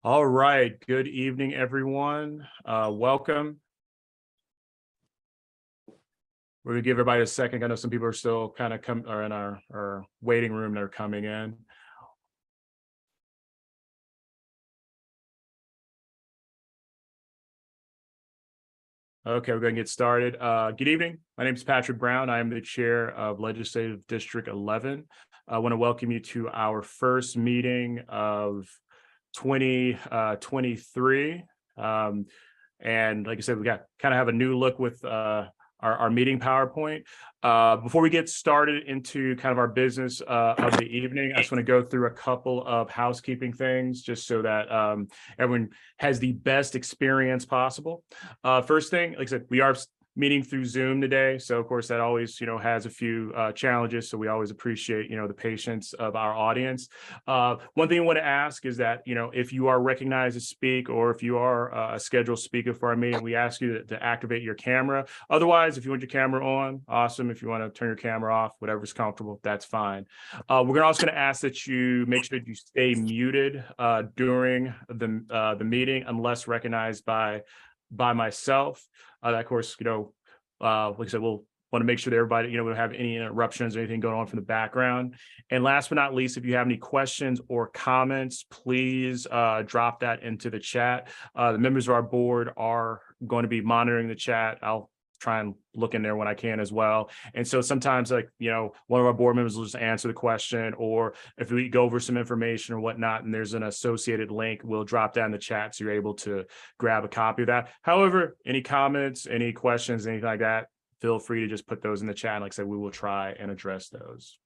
All right. Good evening, everyone. Welcome. We're gonna give everybody a second. I know some people are still kind of are in our waiting room. They're coming in. Okay, we're going to get started. Good evening. My name is Patrick Brown. I am the chair of Legislative District 11. I want to welcome you to our first meeting of 2023. And like I said, we got kind of have a new look with our meeting PowerPoint. Before we get started into kind of our business of the evening, I just want to go through a couple of housekeeping things just so that everyone has the best experience possible. First thing, like I said, we are meeting through Zoom today. So of course that always, has a few challenges. So we always appreciate, the patience of our audience. One thing I want to ask is that, if you are recognized to speak or if you are a scheduled speaker for our meeting, we ask you to activate your camera. Otherwise, if you want your camera on, awesome. If you want to turn your camera off, whatever's comfortable, that's fine. We're also going to ask that you make sure that you stay muted during the meeting unless recognized by myself. Of course, like I said, we'll want to make sure that everybody, we don't have any interruptions or anything going on from the background. And last but not least, if you have any questions or comments, please drop that into the chat. The members of our board are going to be monitoring the chat. I'll try and look in there when I can as well. And so sometimes one of our board members will just answer the question, or if we go over some information or whatnot, and there's an associated link, we'll drop that in the chat so you're able to grab a copy of that. However, any comments, any questions, anything like that, feel free to just put those in the chat. Like I said, we will try and address those.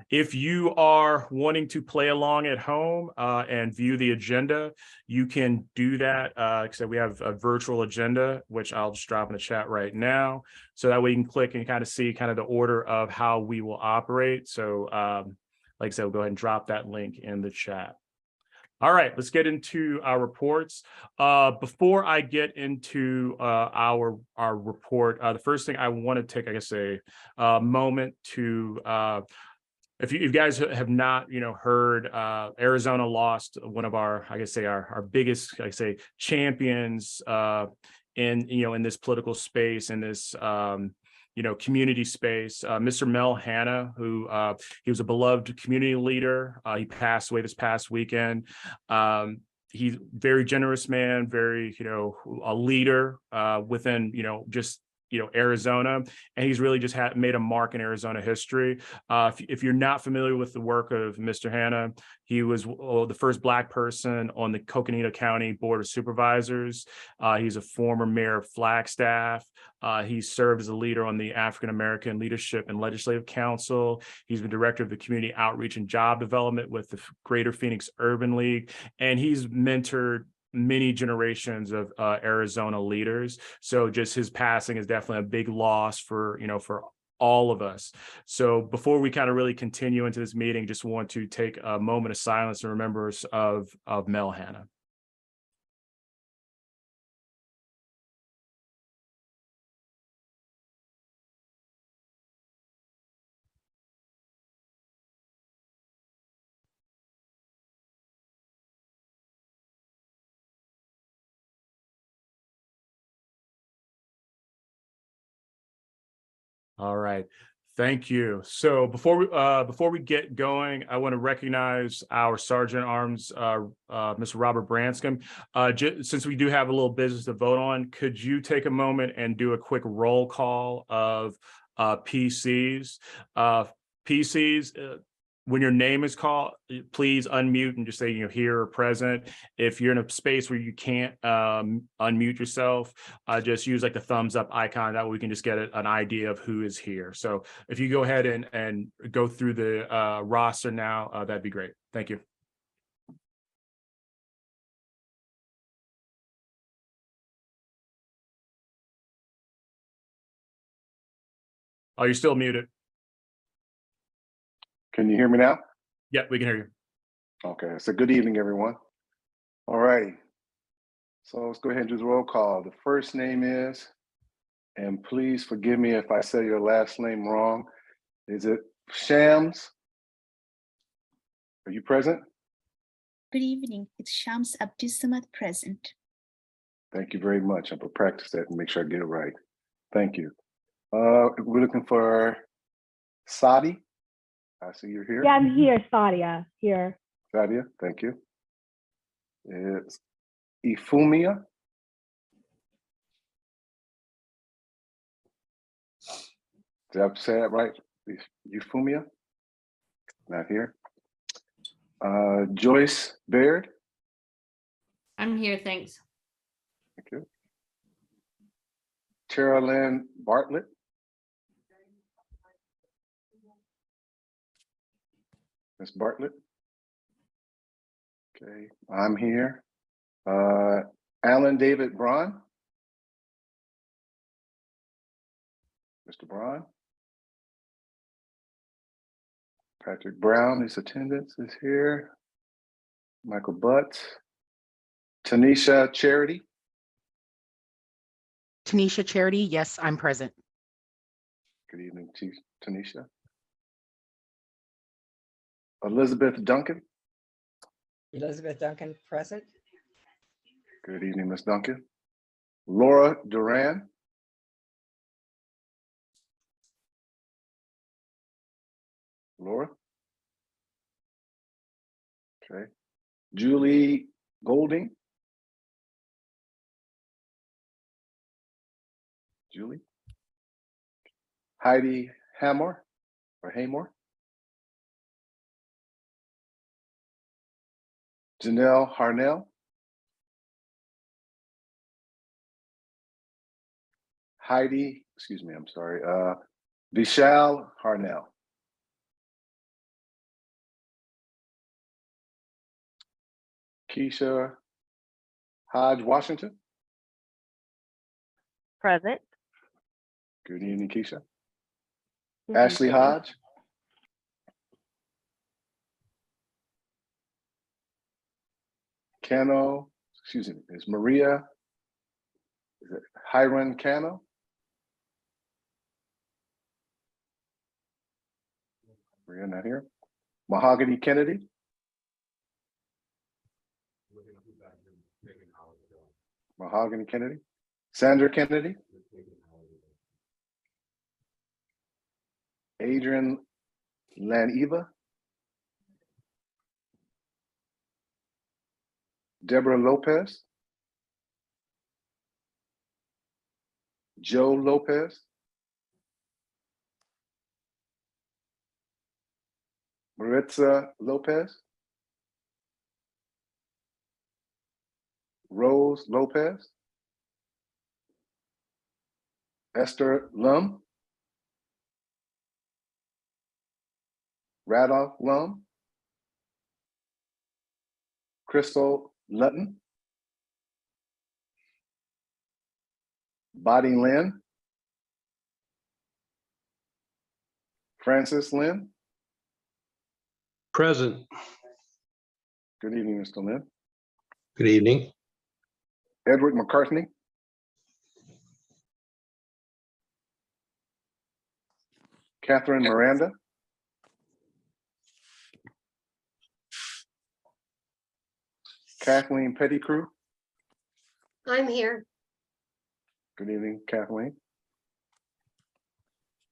If you are wanting to play along at home and view the agenda, you can do that. Like I said, we have a virtual agenda, which I'll just drop in the chat right now. So that way you can click and kind of see kind of the order of how we will operate. So like I said, we'll go ahead and drop that link in the chat. All right, let's get into our reports. Before I get into our report, the first thing I want to take, I guess, a moment to if you guys have not, heard, Arizona lost one of our, I guess, our biggest, champions in this political space, in this community space. Mr. Mel Hanna, who he was a beloved community leader. He passed away this past weekend. He's very generous man, very a leader within just Arizona, and he's really just made a mark in Arizona history. If you're not familiar with the work of Mr. Hanna, he was the first Black person on the Coconino County Board of Supervisors. He's a former mayor of Flagstaff. He served as a leader on the African American Leadership and Legislative Council. He's been director of the Community Outreach and Job Development with the Greater Phoenix Urban League, and he's mentored many generations of Arizona leaders. So just his passing is definitely a big loss for all of us. So before we kind of really continue into this meeting, just want to take a moment of silence in remembrance of Mel Hanna. All right. Thank you. So before we get going, I want to recognize our Sergeant at Arms, Mr. Robert Branscombe. Since we do have a little business to vote on, could you take a moment and do a quick roll call of PCs? PCs. When your name is called, please unmute and just say here or present. If you're in a space where you can't unmute yourself, just use like the thumbs up icon. That way we can just get an idea of who is here. So if you go ahead and go through the roster now, that'd be great. Thank you. Oh, you're still muted. Can you hear me now? Yeah, we can hear you. Okay, so good evening, everyone. All righty. So let's go ahead and do the roll call. The first name is, and please forgive me if I say your last name wrong, is it Shams? Are you present? Good evening. It's Shams Abdussamad present. Thank you very much. I'm gonna practice that and make sure I get it right. Thank you. We're looking for Sadi. I see you're here. Yeah, I'm here, Sadia, here. Sadia, thank you. It's Ifumia. Did I say that right? Euphemia? Not here. Joyce Baird. I'm here, thanks. Thank you. Tara Lynn Bartlett. Ms. Bartlett. Okay, I'm here. Alan David Braun. Mr. Braun. Patrick Brown, his attendance is here. Michael Butts. Tanisha Charity. Tanisha Charity, yes, I'm present. Good evening, Chief Tanisha. Elizabeth Duncan. Elizabeth Duncan, present. Good evening, Ms. Duncan. Laura Duran. Laura. Okay. Julie Golding. Julie. Heidi Hammer or Haymore. Janelle Harnell. Heidi, excuse me, I'm sorry. Vishal Harnell. Keisha Hodge Washington. Present. Good evening, Keisha. Ashley Hodge. Cano, excuse me, is Maria, is it Hiron Cano? Maria not here. Mahogany Kennedy. Mahogany Kennedy. Sandra Kennedy. Adrian Laniva. Deborah Lopez. Joe Lopez. Maritza Lopez. Rose Lopez. Esther Lum. Radolph Lum. Crystal Lutton. Bonnie Lynn. Francis Lynn. Present. Good evening, Mr. Lynn. Good evening. Edward McCartney. Catherine Miranda. Kathleen Pettigrew. I'm here. Good evening, Kathleen.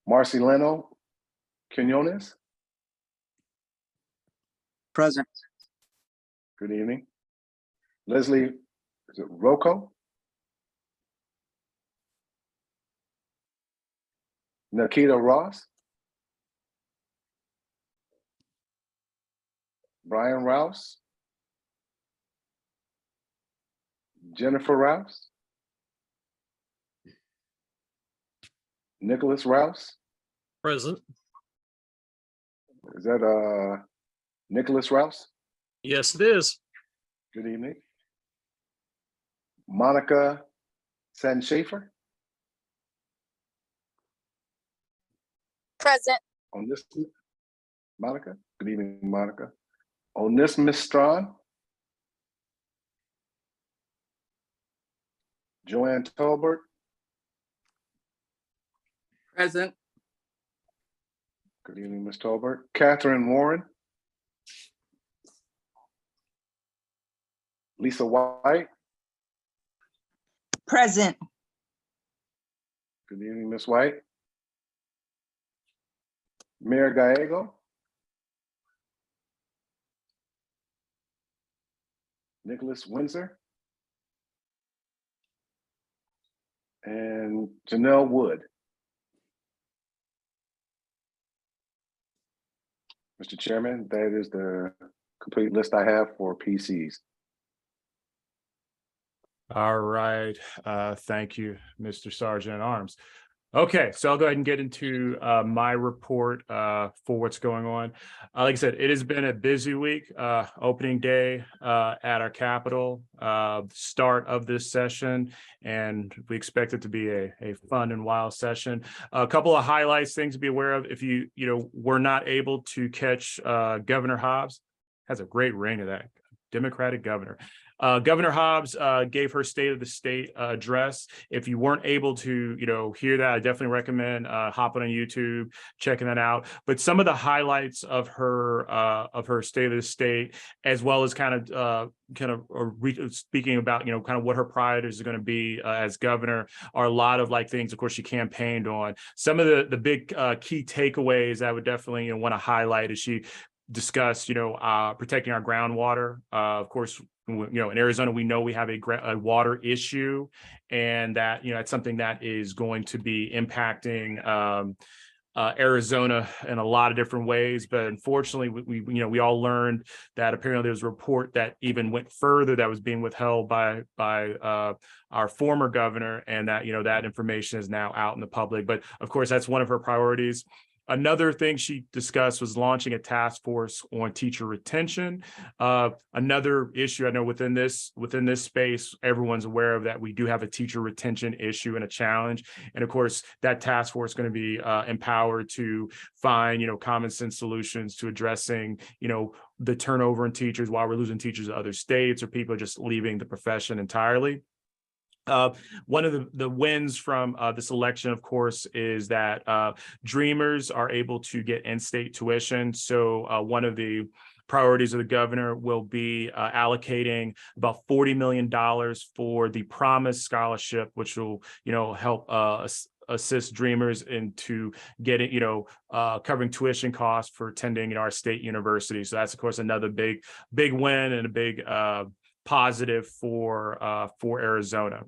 Marcelino Quinones. Present. Good evening. Leslie, is it Rocco? Nikita Ross. Brian Rouse. Jennifer Rouse. Nicholas Rouse. Present. Is that Nicholas Rouse? Yes, it is. Good evening. Monica Sanshafer. Present. On this, Monica. Good evening, Monica. On this, Miss Strawn. Joanne Tolbert. Present. Good evening, Ms. Tolbert. Catherine Warren. Lisa White. Present. Good evening, Ms. White. Mayor Gallego. Nicholas Windsor. And Janelle Wood. Mr. Chairman, that is the complete list I have for PCs. All right. Thank you, Mr. Sergeant at Arms. Okay, so I'll go ahead and get into my report for what's going on. Like I said, it has been a busy week. Opening day at our Capitol, start of this session, and we expect it to be a fun and wild session. A couple of highlights, things to be aware of. If you were not able to catch Governor Hobbs, has a great ring of that Democratic governor. Governor Hobbs gave her State of the State address. If you weren't able to, hear that, I definitely recommend hopping on YouTube, checking that out. But some of the highlights of her State of the State, as well as kind of speaking about kind of what her priorities are going to be as governor, are a lot of things. Of course, she campaigned on. Some of the big key takeaways I would definitely want to highlight is she discussed, protecting our groundwater. Of course, in Arizona, we know we have a water issue, and that it's something that is going to be impacting Arizona in a lot of different ways. But unfortunately, we all learned that apparently there was a report that even went further that was being withheld by our former governor, and that that information is now out in the public. But of course, that's one of her priorities. Another thing she discussed was launching a task force on teacher retention. Another issue I know within this space, everyone's aware of that we do have a teacher retention issue and a challenge. And of course, that task force is going to be empowered to find, common sense solutions to addressing, the turnover in teachers while we're losing teachers to other states, or people just leaving the profession entirely. One of the wins from this election, of course, is that Dreamers are able to get in-state tuition. So one of the priorities of the governor will be allocating about $40 million for the Promise Scholarship, which will, help assist Dreamers into getting, covering tuition costs for attending our state university. So that's, of course, another big win and a big positive for Arizona.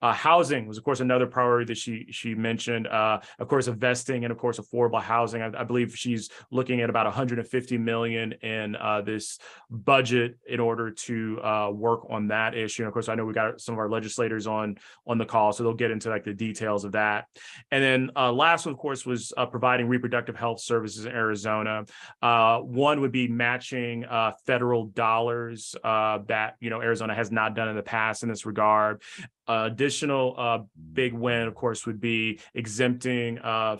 Housing was, of course, another priority that she mentioned. Of course, investing in, of course, affordable housing. I believe she's looking at about $150 million in this budget in order to work on that issue. And of course, I know we got some of our legislators on the call, so they'll get into the details of that. And then last one, of course, was providing reproductive health services in Arizona. One would be matching federal dollars that Arizona has not done in the past in this regard. Additional big win, of course, would be exempting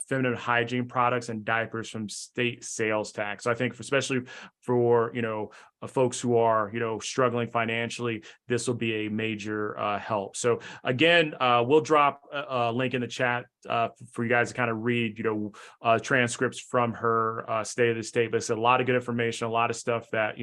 feminine hygiene products and diapers from state sales tax. So I think especially for folks who are struggling financially, this will be a major help. So again, we'll drop a link in the chat for you guys to kind of read transcripts from her State of the State. But it's a lot of good information, a lot of stuff that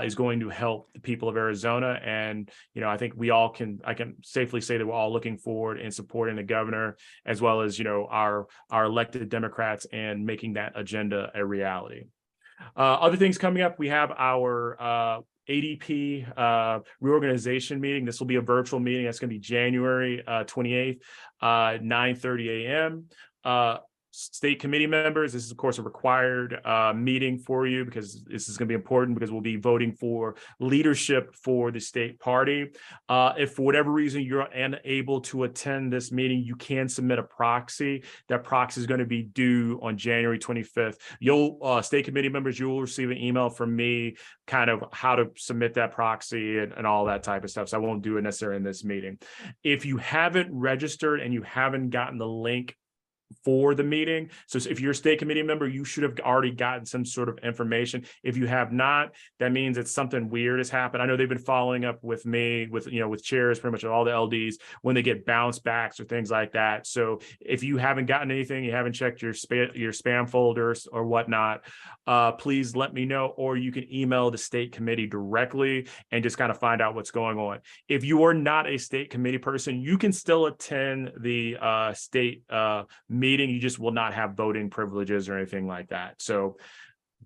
is going to help the people of Arizona. And, I think I can safely say that we're all looking forward and supporting the governor, as well as, our elected Democrats, and making that agenda a reality. Other things coming up, we have our ADP reorganization meeting. This will be a virtual meeting. That's going to be January 28th, 9:30 a.m. State committee members, this is of course a required meeting for you, because this is going to be important, because we'll be voting for leadership for the state party. If for whatever reason you're unable to attend this meeting, you can submit a proxy. That proxy is going to be due on January 25th. State committee members, you will receive an email from me kind of how to submit that proxy and all that type of stuff. So I won't do it necessarily in this meeting. If you haven't registered and you haven't gotten the link for the meeting. So if you're a state committee member, you should have already gotten some sort of information. If you have not, that means that something weird has happened. I know they've been following up with me, with chairs, pretty much all the LDs when they get bounce backs or things like that. So if you haven't gotten anything, you haven't checked your spam folders or whatnot, please let me know, or you can email the state committee directly and just kind of find out what's going on. If you are not a state committee person, you can still attend the state meeting. You just will not have voting privileges or anything like that. So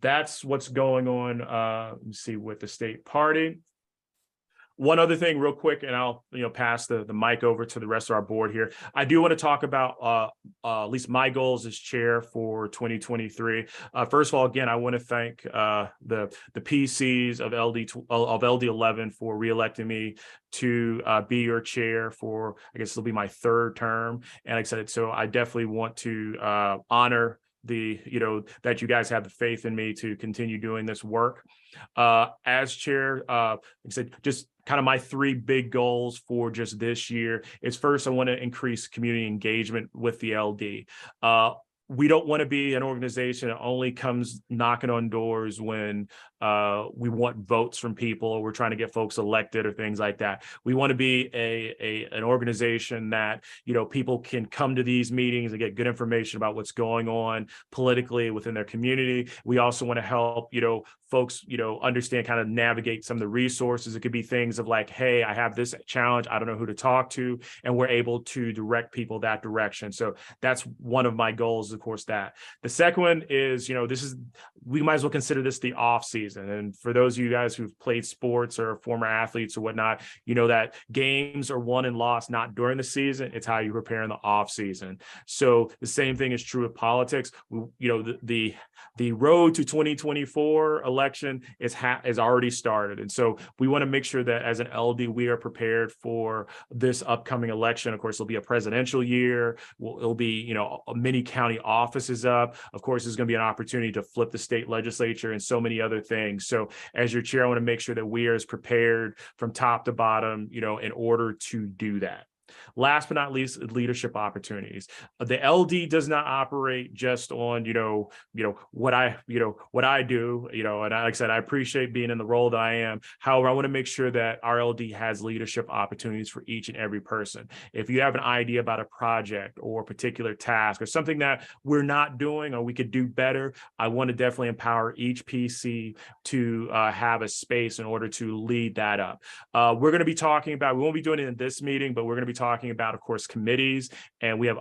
that's what's going on. Let me see, with the state party. One other thing real quick, and I'll pass the mic over to the rest of our board here. I do want to talk about at least my goals as chair for 2023. First of all, again, I want to thank the PCs of LD11 for reelecting me to be your chair for, I guess it'll be my third term. And like I said, so I definitely want to honor that you guys have the faith in me to continue doing this work. As chair, like I said, just kind of my three big goals for just this year is, first, I want to increase community engagement with the LD. We don't want to be an organization that only comes knocking on doors when we want votes from people, or we're trying to get folks elected or things like that. We want to be an organization that, people can come to these meetings and get good information about what's going on politically within their community. We also want to help, folks, understand, kind of navigate some of the resources. It could be things of like, hey, I have this challenge, I don't know who to talk to, and we're able to direct people that direction. So that's one of my goals, of course. That the second one is, we might as well consider this the off season. And for those of you guys who've played sports or former athletes or whatnot, that games are won and lost not during the season, it's how you prepare in the off season. So the same thing is true with politics. The road to 2024 election is already started. And so we want to make sure that as an LD, we are prepared for this upcoming election. Of course, it'll be a presidential year. It'll be, many county offices up. Of course, there's going to be an opportunity to flip the state legislature and so many other things. So as your chair, I want to make sure that we are as prepared from top to bottom, in order to do that. Last but not least, leadership opportunities. The LD does not operate just on, what I do, and like I said, I appreciate being in the role that I am. However, I want to make sure that our LD has leadership opportunities for each and every person. If you have an idea about a project or a particular task or something that we're not doing or we could do better, I want to definitely empower each PC to have a space in order to lead that up. We're going to be talking about, we won't be doing it in this meeting, but we're going to be talking about, of course, committees, and we have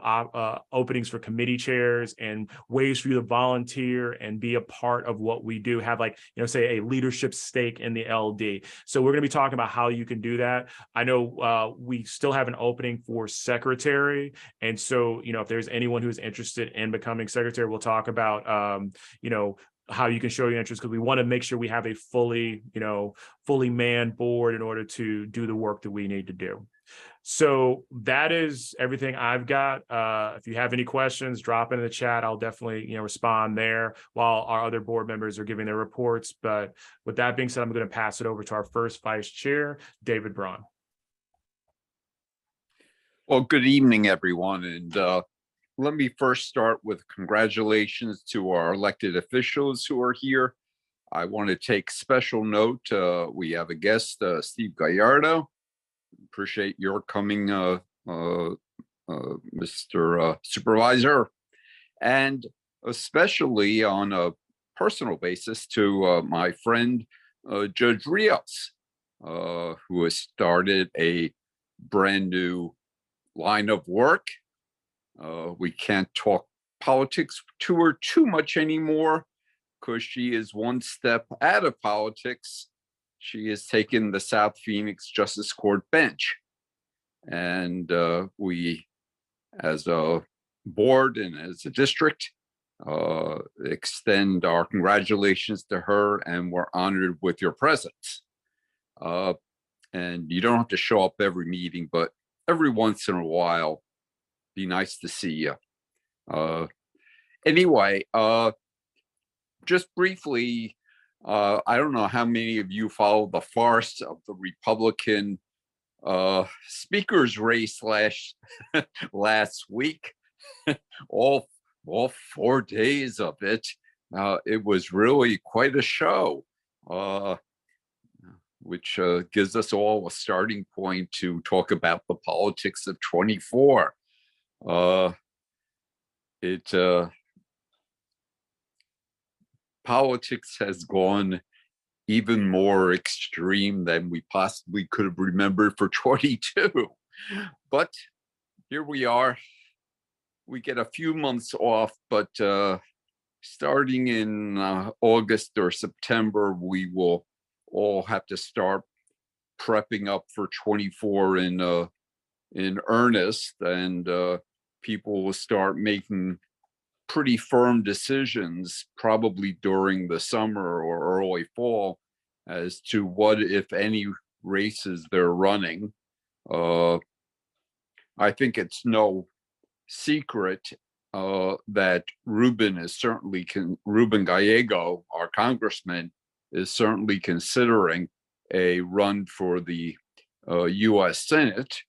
openings for committee chairs and ways for you to volunteer and be a part of what we do, have say a leadership stake in the LD. So we're going to be talking about how you can do that. I know we still have an opening for secretary. And so, if there's anyone who's interested in becoming secretary, we'll talk about, how you can show your interest, because we want to make sure we have a fully manned board in order to do the work that we need to do. So that is everything I've got. If you have any questions, drop it in the chat. I'll definitely, respond there while our other board members are giving their reports. But with that being said, I'm going to pass it over to our first vice chair, David Braun. Well, good evening, everyone. And let me first start with congratulations to our elected officials who are here. I want to take special note. We have a guest, Steve Gallardo. Appreciate your coming, Mr. Supervisor, and especially on a personal basis to my friend, Judge Rios, who has started a brand new line of work. We can't talk politics to her too much anymore because she is one step out of politics. She has taken the South Phoenix Justice Court bench. And we, as a board and as a district, extend our congratulations to her, and we're honored with your presence. And you don't have to show up every meeting, but every once in a while, be nice to see you. Anyway, just briefly, I don't know how many of you follow the farce of the Republican speaker's race last week. all 4 days of it. It was really quite a show, which gives us all a starting point to talk about the politics of 24. Politics has gone even more extreme than we possibly could have remembered for 22. But here we are. We get a few months off, but starting in August or September, we will all have to start prepping up for 24 in earnest, and people will start making pretty firm decisions probably during the summer or early fall as to what, if any, races they're running. I think it's no secret that Ruben Gallego, our congressman, is certainly considering a run for the US Senate,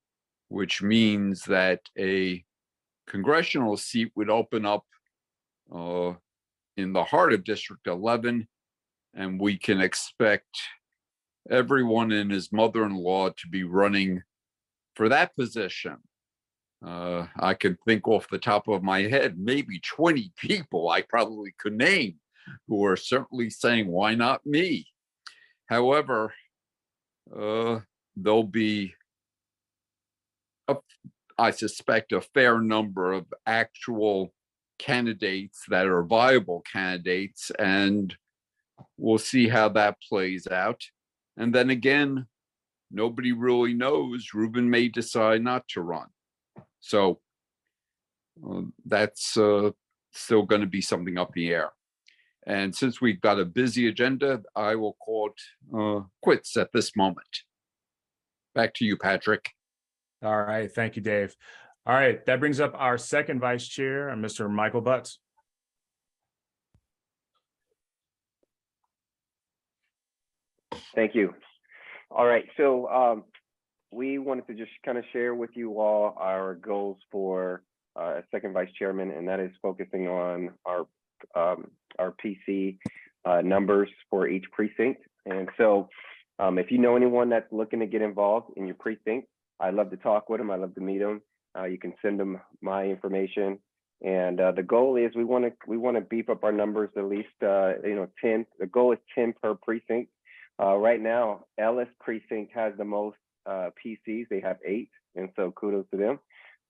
which means that a congressional seat would open up in the heart of District 11, and we can expect everyone and his mother-in-law to be running for that position. I can think off the top of my head, maybe 20 people I probably could name who are certainly saying, why not me? However, there'll be, I suspect, a fair number of actual candidates that are viable candidates, and we'll see how that plays out. And then again, nobody really knows. Ruben may decide not to run. So that's still going to be something up the air. And since we've got a busy agenda, I will call it quits at this moment. Back to you, Patrick. All right. Thank you, Dave. All right. That brings up our second vice chair, Mr. Michael Butts. Thank you. All right. So we wanted to just kind of share with you all our goals for second vice chairman, and that is focusing on our PC numbers for each precinct. And so if you know anyone that's looking to get involved in your precinct, I'd love to talk with them. I'd love to meet them. You can send them my information. And the goal is we want to beef up our numbers at least 10. The goal is 10 per precinct. Right now, Ellis precinct has the most PCs. They have 8, and so kudos to them.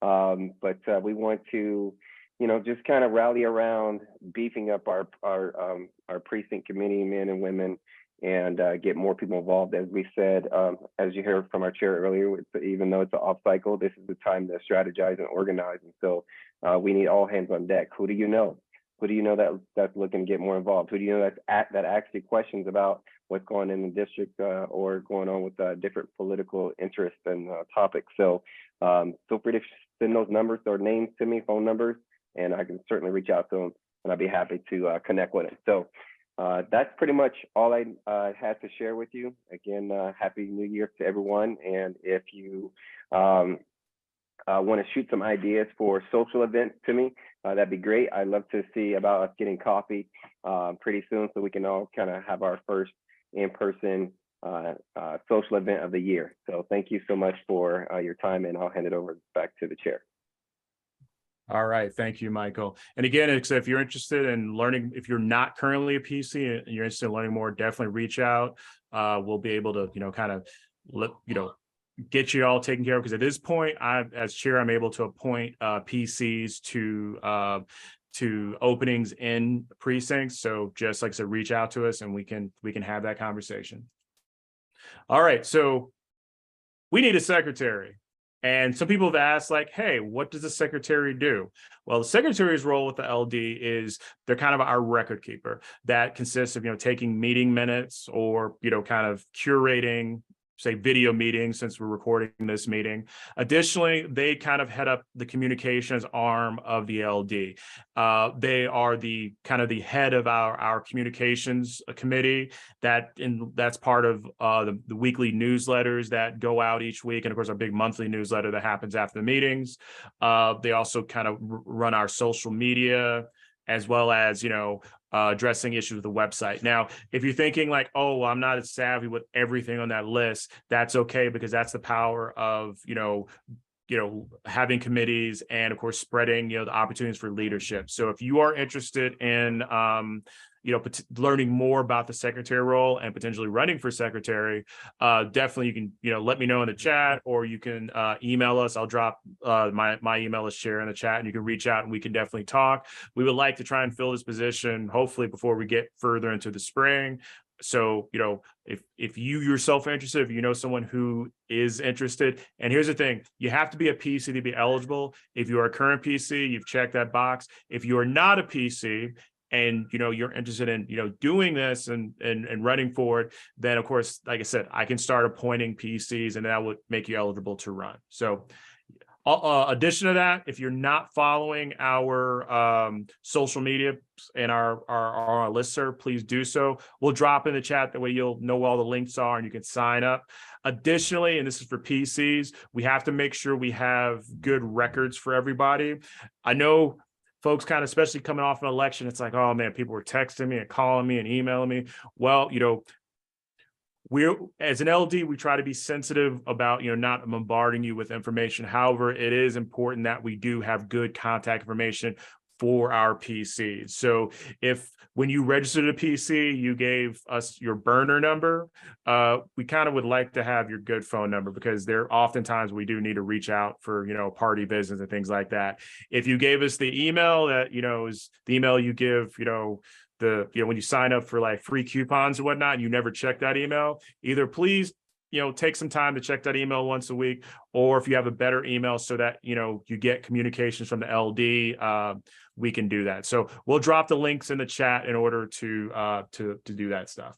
But we want to, just kind of rally around beefing up our precinct committee men and women, and get more people involved. As we said, as you heard from our chair earlier, even though it's an off cycle, this is the time to strategize and organize. And so we need all hands on deck. Who do you know? Who do you know that's looking to get more involved? Who do you know that asks you questions about what's going on in the district or going on with different political interests and topics? So feel free to send those numbers or names to me, phone numbers, and I can certainly reach out to them, and I'd be happy to connect with them. So that's pretty much all I had to share with you. Again, Happy New Year to everyone. And if you want to shoot some ideas for social events to me, that'd be great. I'd love to see about us getting coffee pretty soon, so we can all kind of have our first in-person social event of the year. So thank you so much for your time, and I'll hand it over back to the chair. All right. Thank you, Michael. And again, if you're interested in learning, if you're not currently a PC and you're interested in learning more, definitely reach out. We'll be able to, kind of get you all taken care of, because at this point, as chair, I'm able to appoint PCs to openings in precincts. So just like I said, reach out to us and we can have that conversation. All right. So we need a secretary. And some people have asked, like, hey, what does the secretary do? Well, the secretary's role with the LD is they're kind of our record keeper. That consists of, taking meeting minutes or, kind of curating say video meeting since we're recording this meeting. Additionally, they kind of head up the communications arm of the LD. They are the kind of the head of our communications committee that's part of the weekly newsletters that go out each week. And of course, our big monthly newsletter that happens after the meetings. They also kind of run our social media, as well as, addressing issues with the website. Now, if you're thinking like, oh, well, I'm not as savvy with everything on that list, that's okay, because that's the power of, having committees and of course, spreading, the opportunities for leadership. So if you are interested in, learning more about the secretary role and potentially running for secretary, definitely you can, let me know in the chat, or you can email us. I'll drop my email is share in the chat, and you can reach out and we can definitely talk. We would like to try and fill this position, hopefully before we get further into the spring. So, if you yourself are interested, if you know someone who is interested, and here's the thing, you have to be a PC to be eligible. If you are a current PC, you've checked that box. If you are not a PC, and you're interested in doing this and running for it, then of course, like I said, I can start appointing PCs, and that would make you eligible to run. So addition to that, if you're not following our social media and our listserv, please do so. We'll drop in the chat, that way you'll know where all the links are and you can sign up. Additionally, and this is for PCs, we have to make sure we have good records for everybody. I know folks kind of, especially coming off an election, it's like, oh man, people were texting me and calling me and emailing me. Well, we're, as an LD, we try to be sensitive about, not bombarding you with information. However, it is important that we do have good contact information for our PCs. So if when you registered a PC, you gave us your burner number, we kind of would like to have your good phone number, because there oftentimes we do need to reach out for, party business and things like that. If you gave us the email that, is the email you give, when you sign up for like free coupons and whatnot, and you never check that email, either please, take some time to check that email once a week, or if you have a better email so that, you get communications from the LD, we can do that. So we'll drop the links in the chat in order to do that stuff.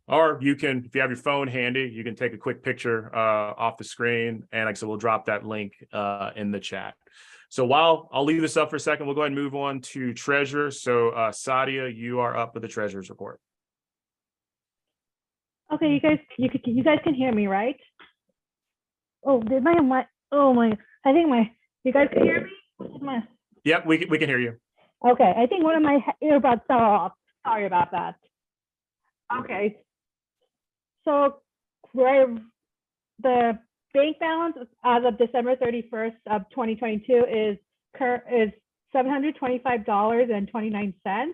Or you can, if you have your phone handy, you can take a quick picture off the screen. And like I said, we'll drop that link in the chat. So while I'll leave this up for a second, we'll go ahead and move on to treasurer. So Sadia, you are up with the treasurer's report. Okay, you guys can hear me, right? Oh, did my oh my, I think you guys can hear me? Yep, we can hear you. Okay, I think one of my earbuds fell off. Sorry about that. Okay, so the bank balance as of December 31st of 2022 is $725.29.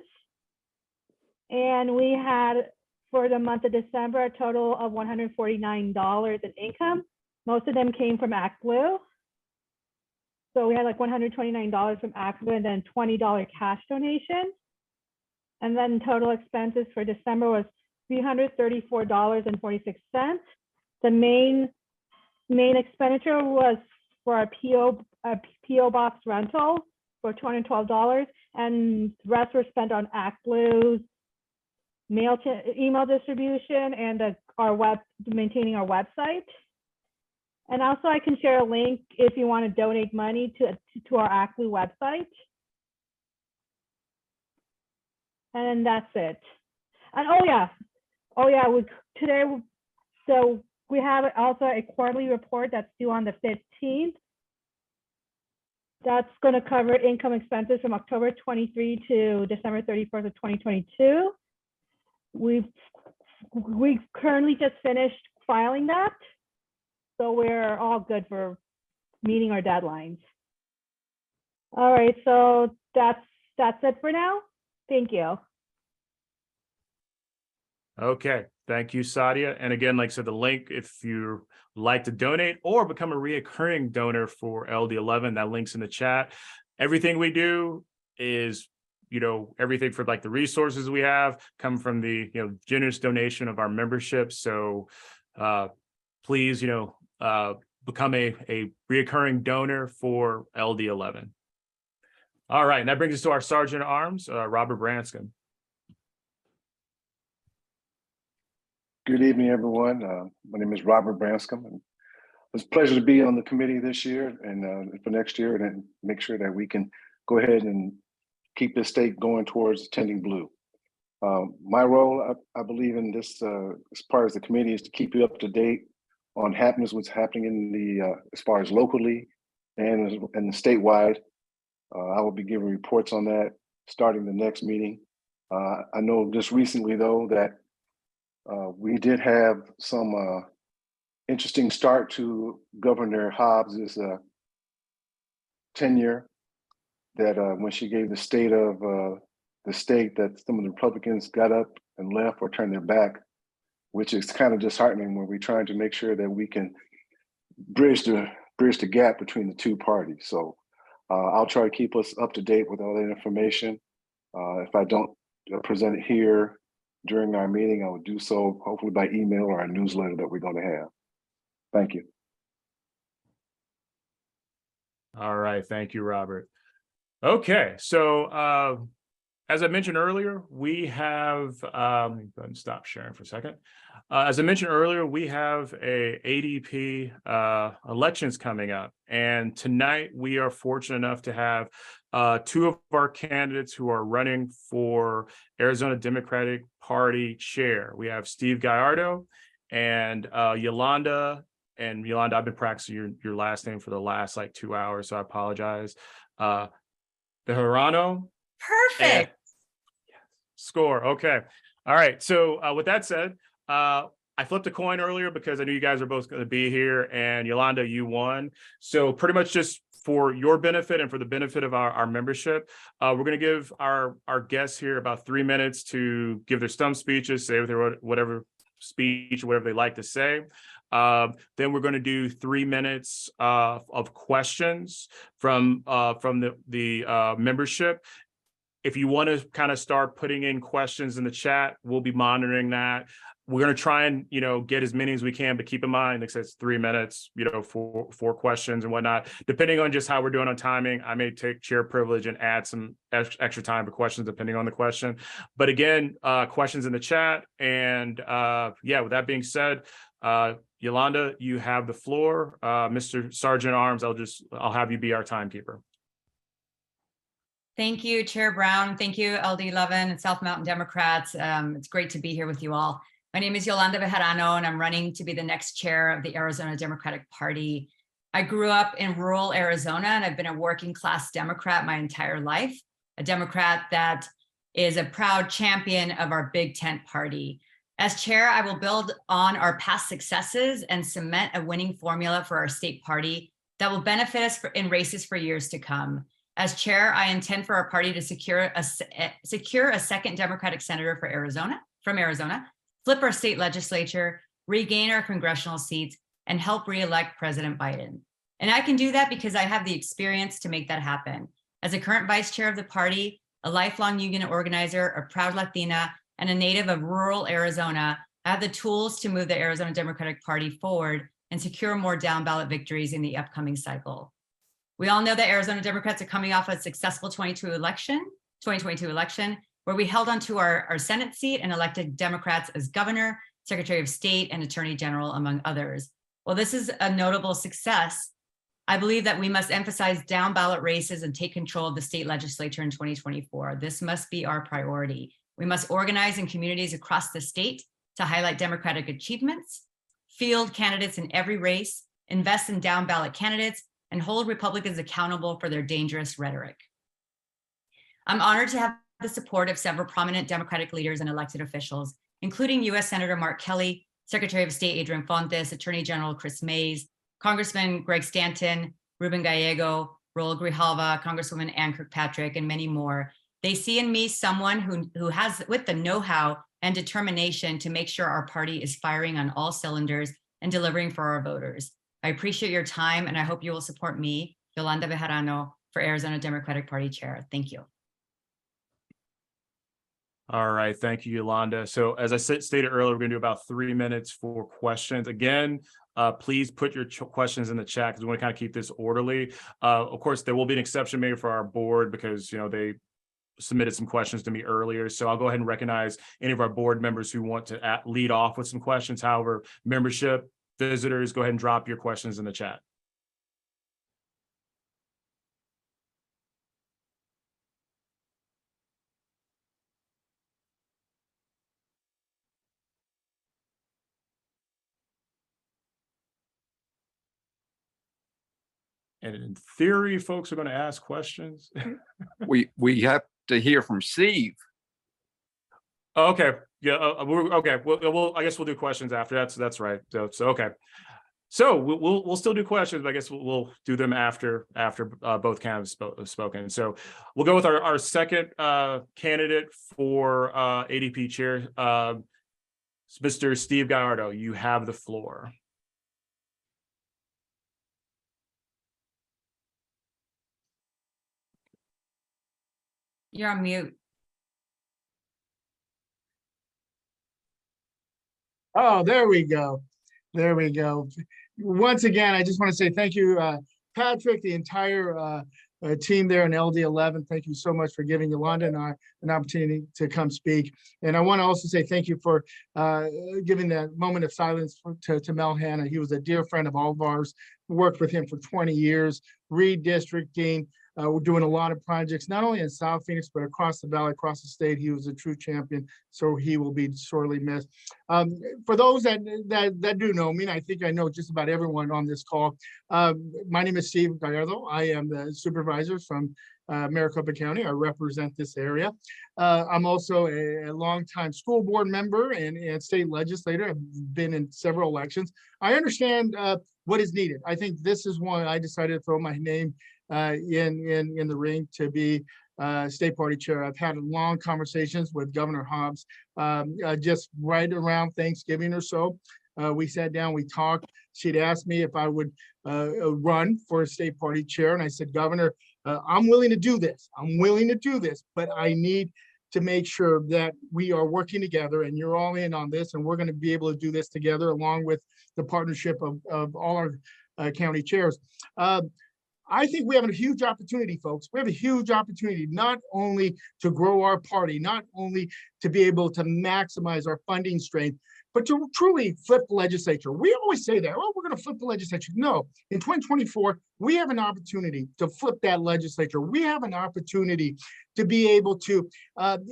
And we had, for the month of December, a total of $149 in income. Most of them came from ActBlue. So we had like $129 from ActBlue and then $20 cash donation. And then total expenses for December was $334.46. The main expenditure was for our PO box rental for $212, and the rest were spent on ActBlue's email distribution and maintaining our website. And also, I can share a link if you want to donate money to our ActBlue website. And that's it. And so we have also a quarterly report that's due on the 15th. That's going to cover income expenses from October 23 to December 31st of 2022. We've currently just finished filing that, so we're all good for meeting our deadlines. All right, so that's it for now. Thank you. Okay, thank you, Sadia. And again, like I said, the link, if you like to donate or become a reoccurring donor for LD11, that link's in the chat. Everything we do is, everything for like the resources we have come from the, generous donation of our membership. So please, become a reoccurring donor for LD11. All right, and that brings us to our Sergeant at Arms, Robert Branscombe. Good evening, everyone. My name is Robert Branscombe, and it's a pleasure to be on the committee this year and for next year, and then make sure that we can go ahead and keep this state going towards attending blue. My role, I believe in this, as part of the committee, is to keep you up to date on what's happening in the as far as locally and statewide. I will be giving reports on that starting the next meeting. I know just recently, though, that we did have some interesting start to Governor Hobbs's tenure. That when she gave the state of the state, that some of the Republicans got up and left or turned their back, which is kind of disheartening when we're trying to make sure that we can bridge the gap between the two parties. So I'll try to keep us up to date with all that information. If I don't present it here during our meeting, I will do so hopefully by email or our newsletter that we're going to have. Thank you. All right, thank you, Robert. Okay, so as I mentioned earlier, we have, let me go ahead and stop sharing for a second. As I mentioned earlier, we have a ADP elections coming up. And tonight we are fortunate enough to have two of our candidates who are running for Arizona Democratic Party chair. We have Steve Gallardo and Yolanda. And Yolanda, I've been practicing your last name for the last like 2 hours, so I apologize. Bejarano. Perfect. Score. Okay. All right. So with that said, I flipped a coin earlier because I knew you guys are both going to be here, and Yolanda, you won. So pretty much just for your benefit and for the benefit of our membership, we're going to give our guests here about 3 minutes to give their stump speeches, say whatever speech, whatever they like to say. Then we're going to do 3 minutes of questions from the membership. If you want to kind of start putting in questions in the chat, we'll be monitoring that. We're going to try and, get as many as we can, but keep in mind, like I said, it's 3 minutes, for questions and whatnot. Depending on just how we're doing on timing, I may take chair privilege and add some extra time for questions, depending on the question. But again, questions in the chat. And with that being said, Yolanda, you have the floor. Mr. Sergeant at Arms, I'll have you be our timekeeper. Thank you, Chair Brown. Thank you, LD Laveen and South Mountain Democrats. It's great to be here with you all. My name is Yolanda Bejarano, and I'm running to be the next chair of the Arizona Democratic Party. I grew up in rural Arizona, and I've been a working class Democrat my entire life, a Democrat that is a proud champion of our Big Tent party. As chair, I will build on our past successes and cement a winning formula for our state party that will benefit us in races for years to come. As chair, I intend for our party to secure a second Democratic senator from Arizona, flip our state legislature, regain our congressional seats, and help re-elect President Biden. And I can do that because I have the experience to make that happen. As a current vice chair of the party, a lifelong union organizer, a proud Latina, and a native of rural Arizona, I have the tools to move the Arizona Democratic Party forward and secure more down-ballot victories in the upcoming cycle. We all know that Arizona Democrats are coming off a successful 2022 election, where we held onto our Senate seat and elected Democrats as governor, secretary of state, and attorney general, among others. While this is a notable success, I believe that we must emphasize down ballot races and take control of the state legislature in 2024. This must be our priority. We must organize in communities across the state to highlight Democratic achievements, field candidates in every race, invest in down ballot candidates, and hold Republicans accountable for their dangerous rhetoric. I'm honored to have the support of several prominent Democratic leaders and elected officials, including U.S. Senator Mark Kelly, Secretary of State Adrian Fontes, Attorney General Chris Mays, Congressman Greg Stanton, Ruben Gallego, Raul Grijalva, Congresswoman Ann Kirkpatrick, and many more. They see in me someone who has with the know-how and determination to make sure our party is firing on all cylinders and delivering for our voters. I appreciate your time, and I hope you will support me, Yolanda Bejarano, for Arizona Democratic Party Chair. Thank you. All right, thank you, Yolanda. So as I stated earlier, we're going to do about 3 minutes for questions. Again, please put your questions in the chat because we want to kind of keep this orderly. Of course, there will be an exception made for our board because they submitted some questions to me earlier. So I'll go ahead and recognize any of our board members who want to lead off with some questions. However, membership, visitors, go ahead and drop your questions in the chat. And in theory, folks are going to ask questions. We have to hear from Steve. Okay. Yeah. Okay. I guess we'll do questions after. That's right. So okay. So we'll still do questions, but I guess we'll do them after both candidates have spoken. So we'll go with our second candidate for ADP chair, Mr. Steve Gallardo. You have the floor. You're on mute. Oh, there we go. There we go. Once again, I just want to say thank you, Patrick, the entire team there in LD11. Thank you so much for giving Yolanda and I an opportunity to come speak. And I want to also say thank you for giving that moment of silence to Mel Hanna. He was a dear friend of all of ours. Worked with him for 20 years, redistricting. We're doing a lot of projects, not only in South Phoenix, but across the valley, across the state. He was a true champion, so he will be sorely missed. For those that do know me, and I think I know just about everyone on this call, my name is Steve Gallardo. I am the supervisor from Maricopa County. I represent this area. I'm also a longtime school board member and state legislator. I've been in several elections. I understand what is needed. I think this is one I decided to throw my name in the ring to be state party chair. I've had long conversations with Governor Hobbs just right around Thanksgiving or so. We sat down, we talked. She'd asked me if I would run for a state party chair. And I said, Governor, I'm willing to do this. I'm willing to do this, but I need to make sure that we are working together and you're all in on this. And we're going to be able to do this together along with the partnership of all our county chairs. I think we have a huge opportunity, folks. We have a huge opportunity not only to grow our party, not only to be able to maximize our funding strength, but to truly flip the legislature. We always say that, oh, we're going to flip the legislature. No, in 2024, we have an opportunity to flip that legislature. We have an opportunity to be able to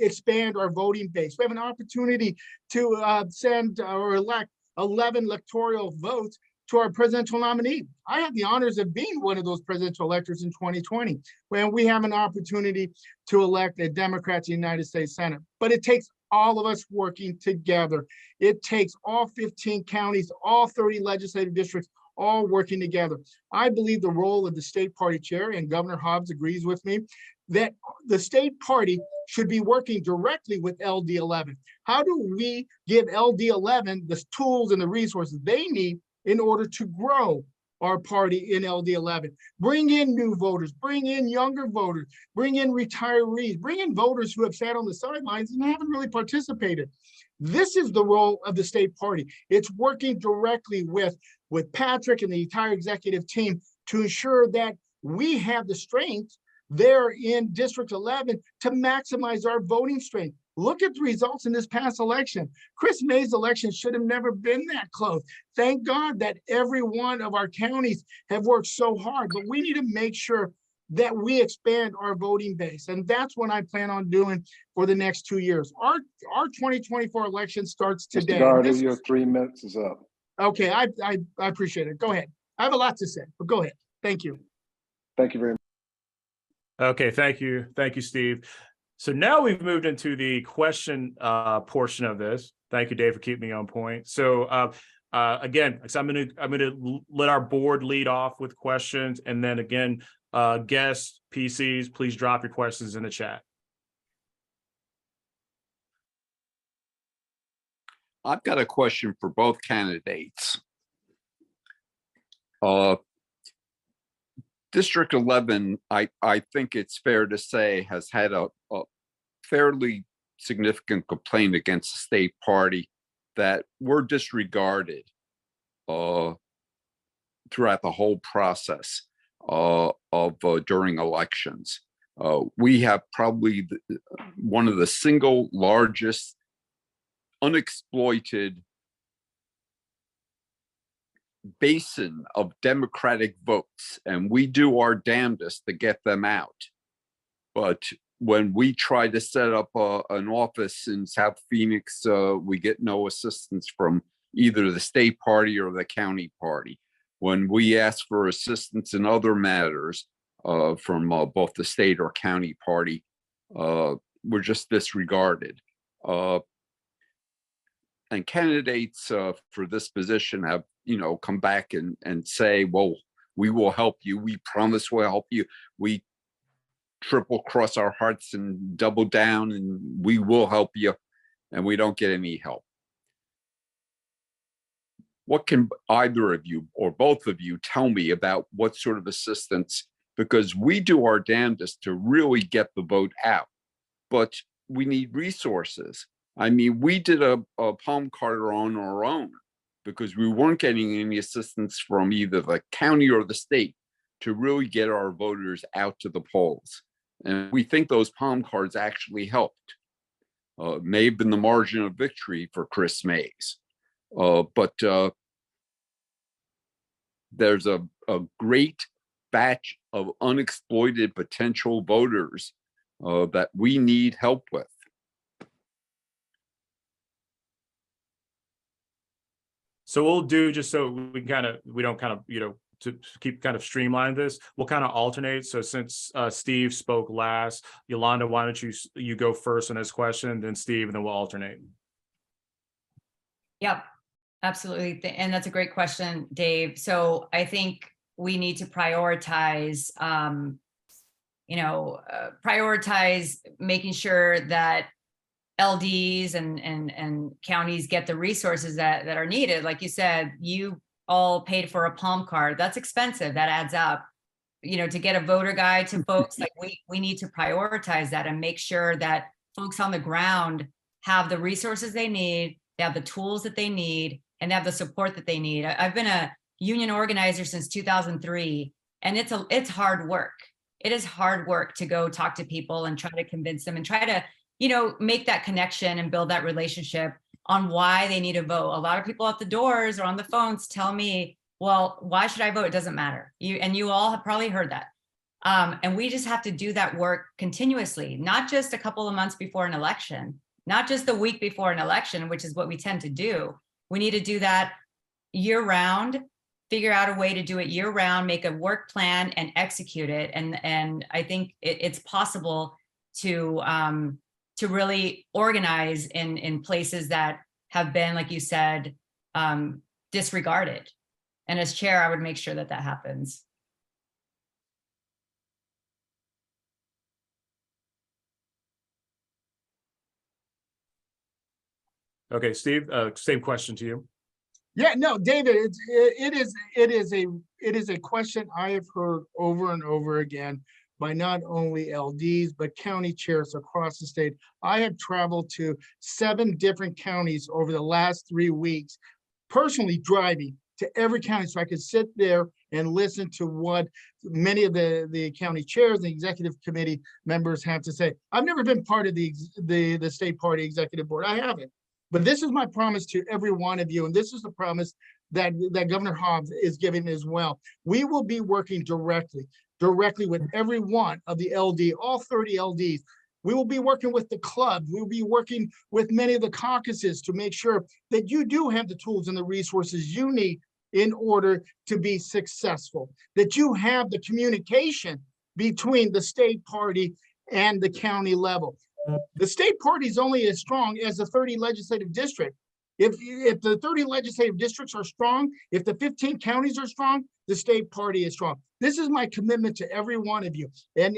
expand our voting base. We have an opportunity to send or elect 11 electoral votes to our presidential nominee. I had the honors of being one of those presidential electors in 2020, when we have an opportunity to elect a Democrat to the United States Senate. But it takes all of us working together. It takes all 15 counties, all 30 legislative districts, all working together. I believe the role of the state party chair, and Governor Hobbs agrees with me, that the state party should be working directly with LD11. How do we give LD11 the tools and the resources they need in order to grow our party in LD11, bring in new voters, bring in younger voters, bring in retirees, bring in voters who have sat on the sidelines and haven't really participated. This is the role of the state party. It's working directly with Patrick and the entire executive team to ensure that we have the strength there in District 11 to maximize our voting strength. Look at the results in this past election. Chris May's election should have never been that close. Thank God that every one of our counties have worked so hard, but we need to make sure that we expand our voting base. And that's what I plan on doing for the next 2 years. Our 2024 election starts today. Mr. Gallardo, your 3 minutes is up. Okay, I appreciate it. Go ahead. I have a lot to say, but go ahead. Thank you. Thank you very much. Okay, thank you. Thank you, Steve. So now we've moved into the question portion of this. Thank you, Dave, for keeping me on point. So again, so I'm gonna let our board lead off with questions, and then again, guests, PCs, please drop your questions in the chat. I've got a question for both candidates. District 11, I think it's fair to say, has had a fairly significant complaint against the state party that were disregarded throughout the whole process of during elections. We have probably one of the single largest unexploited basin of Democratic votes, and we do our damnedest to get them out. But when we try to set up an office in South Phoenix, we get no assistance from either the state party or the county party. When we ask for assistance in other matters from both the state or county party, we're just disregarded. And candidates for this position have, come back and say, well, we will help you. We promise we'll help you. We triple cross our hearts and double down, and we will help you. And we don't get any help. What can either of you or both of you tell me about what sort of assistance? Because we do our damnedest to really get the vote out, but we need resources. I mean, we did a palm card on our own because we weren't getting any assistance from either the county or the state to really get our voters out to the polls. And we think those palm cards actually helped. May have been the margin of victory for Chris Mays. But there's a great batch of unexploited potential voters that we need help with. So we'll do, just so we don't to keep kind of streamline this, we'll kind of alternate. So since Steve spoke last, Yolanda, why don't you go first on this question, then Steve, and then we'll alternate. Yep, absolutely. And that's a great question, Dave. So I think we need to prioritize, prioritize making sure that LDs and counties get the resources that are needed. Like you said, you all paid for a palm card. That's expensive. That adds up. To get a voter guide to folks, like we need to prioritize that and make sure that folks on the ground have the resources they need, they have the tools that they need, and they have the support that they need. I've been a union organizer since 2003, and it's hard work. It is hard work to go talk to people and try to convince them and try to make that connection and build that relationship on why they need to vote. A lot of people at the doors or on the phones tell me, well, why should I vote? It doesn't matter. You all have probably heard that. And we just have to do that work continuously, not just a couple of months before an election, not just the week before an election, which is what we tend to do. We need to do that year round, figure out a way to do it year round, make a work plan and execute it. And I think it's possible to really organize in places that have been, like you said, disregarded. And as chair, I would make sure that happens. Okay, Steve, same question to you. Yeah, no, David, it is a question I have heard over and over again by not only LDs, but county chairs across the state. I have traveled to 7 different counties over the last 3 weeks, personally driving to every county so I could sit there and listen to what many of the county chairs and executive committee members have to say. I've never been part of the state party executive board. I haven't. But this is my promise to every one of you, and this is the promise that Governor Hobbs is giving as well. We will be working directly with every one of the LD, all 30 LDs. We will be working with the club. We'll be working with many of the caucuses to make sure that you do have the tools and the resources you need in order to be successful, that you have the communication between the state party and the county level. The state party is only as strong as the 30 legislative district. If the 30 legislative districts are strong, if the 15 counties are strong, the state party is strong. This is my commitment to every one of you. And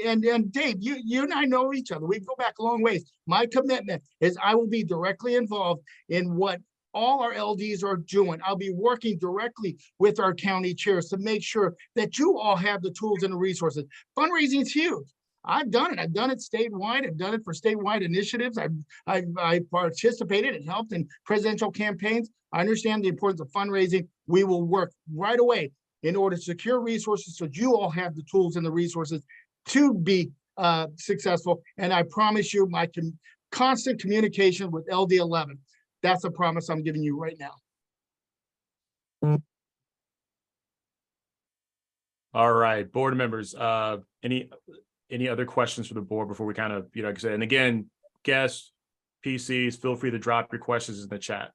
Dave, you and I know each other. We go back a long ways. My commitment is I will be directly involved in what all our LDs are doing. I'll be working directly with our county chairs to make sure that you all have the tools and the resources. Fundraising is huge. I've done it. I've done it statewide. I've done it for statewide initiatives. I participated and helped in presidential campaigns. I understand the importance of fundraising. We will work right away in order to secure resources so you all have the tools and the resources to be successful. And I promise you my constant communication with LD11. That's a promise I'm giving you right now. All right, board members, any other questions for the board before we kind of, like I said, and again, guests, PCs, feel free to drop your questions in the chat.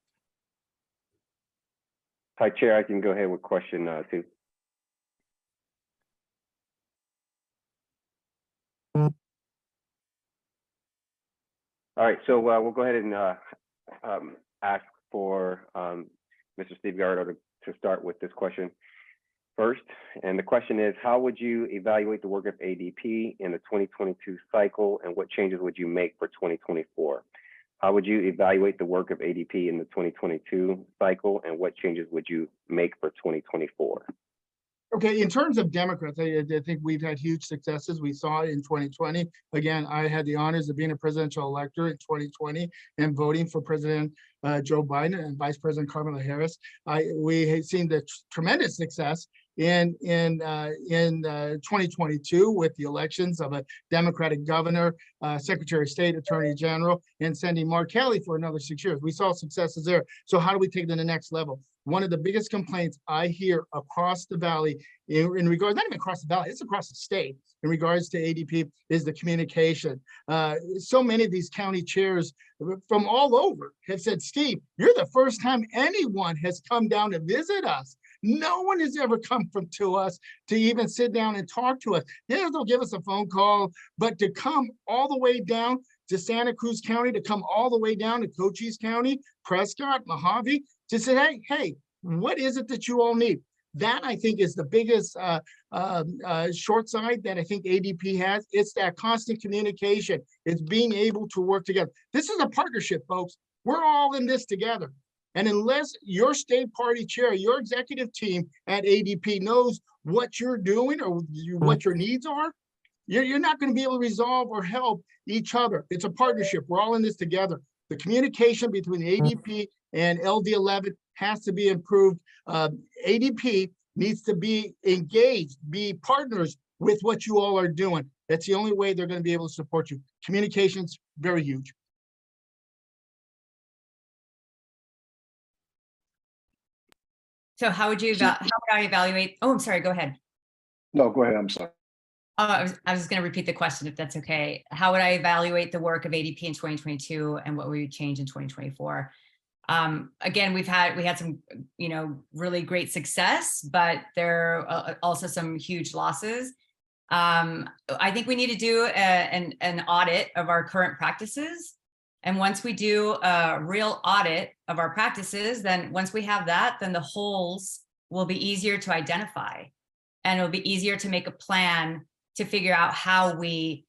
Hi, Chair, I can go ahead with question 2. All right, so we'll go ahead and ask for Mr. Steve Gardo to start with this question first. And the question is, how would you evaluate the work of ADP in the 2022 cycle, and what changes would you make for 2024? How would you evaluate the work of ADP in the 2022 cycle, and what changes would you make for 2024? Okay, in terms of Democrats, I think we've had huge successes. We saw it in 2020. Again, I had the honors of being a presidential elector in 2020 and voting for President Joe Biden and Vice President Kamala Harris. We have seen the tremendous success in 2022 with the elections of a Democratic governor, Secretary of State, Attorney General, and sending Mark Kelly for another 6 years. We saw successes there. So how do we take it to the next level? One of the biggest complaints I hear across the valley in regards, not even across the valley, it's across the state in regards to ADP, is the communication. So many of these county chairs from all over have said, Steve, you're the first time anyone has come down to visit us. No one has ever come to us to even sit down and talk to us. Yeah, they'll give us a phone call, but to come all the way down to Santa Cruz County, to come all the way down to Cochise County, Prescott, Mojave, to say, hey, what is it that you all need? That, I think, is the biggest short side that I think ADP has. It's that constant communication. It's being able to work together. This is a partnership, folks. We're all in this together. And unless your state party chair, your executive team at ADP knows what you're doing or what your needs are, you're not going to be able to resolve or help each other. It's a partnership. We're all in this together. The communication between ADP and LD11 has to be improved. ADP needs to be engaged, be partners with what you all are doing. That's the only way they're going to be able to support you. Communication's very huge. So how would I evaluate? Oh, I'm sorry, go ahead. No, go ahead. I'm sorry. I was going to repeat the question, if that's okay. How would I evaluate the work of ADP in 2022, and what would we change in 2024? Again, we had some, really great success, but there are also some huge losses. I think we need to do an audit of our current practices. And once we do a real audit of our practices, then once we have that, then the holes will be easier to identify, and it'll be easier to make a plan to figure out how we,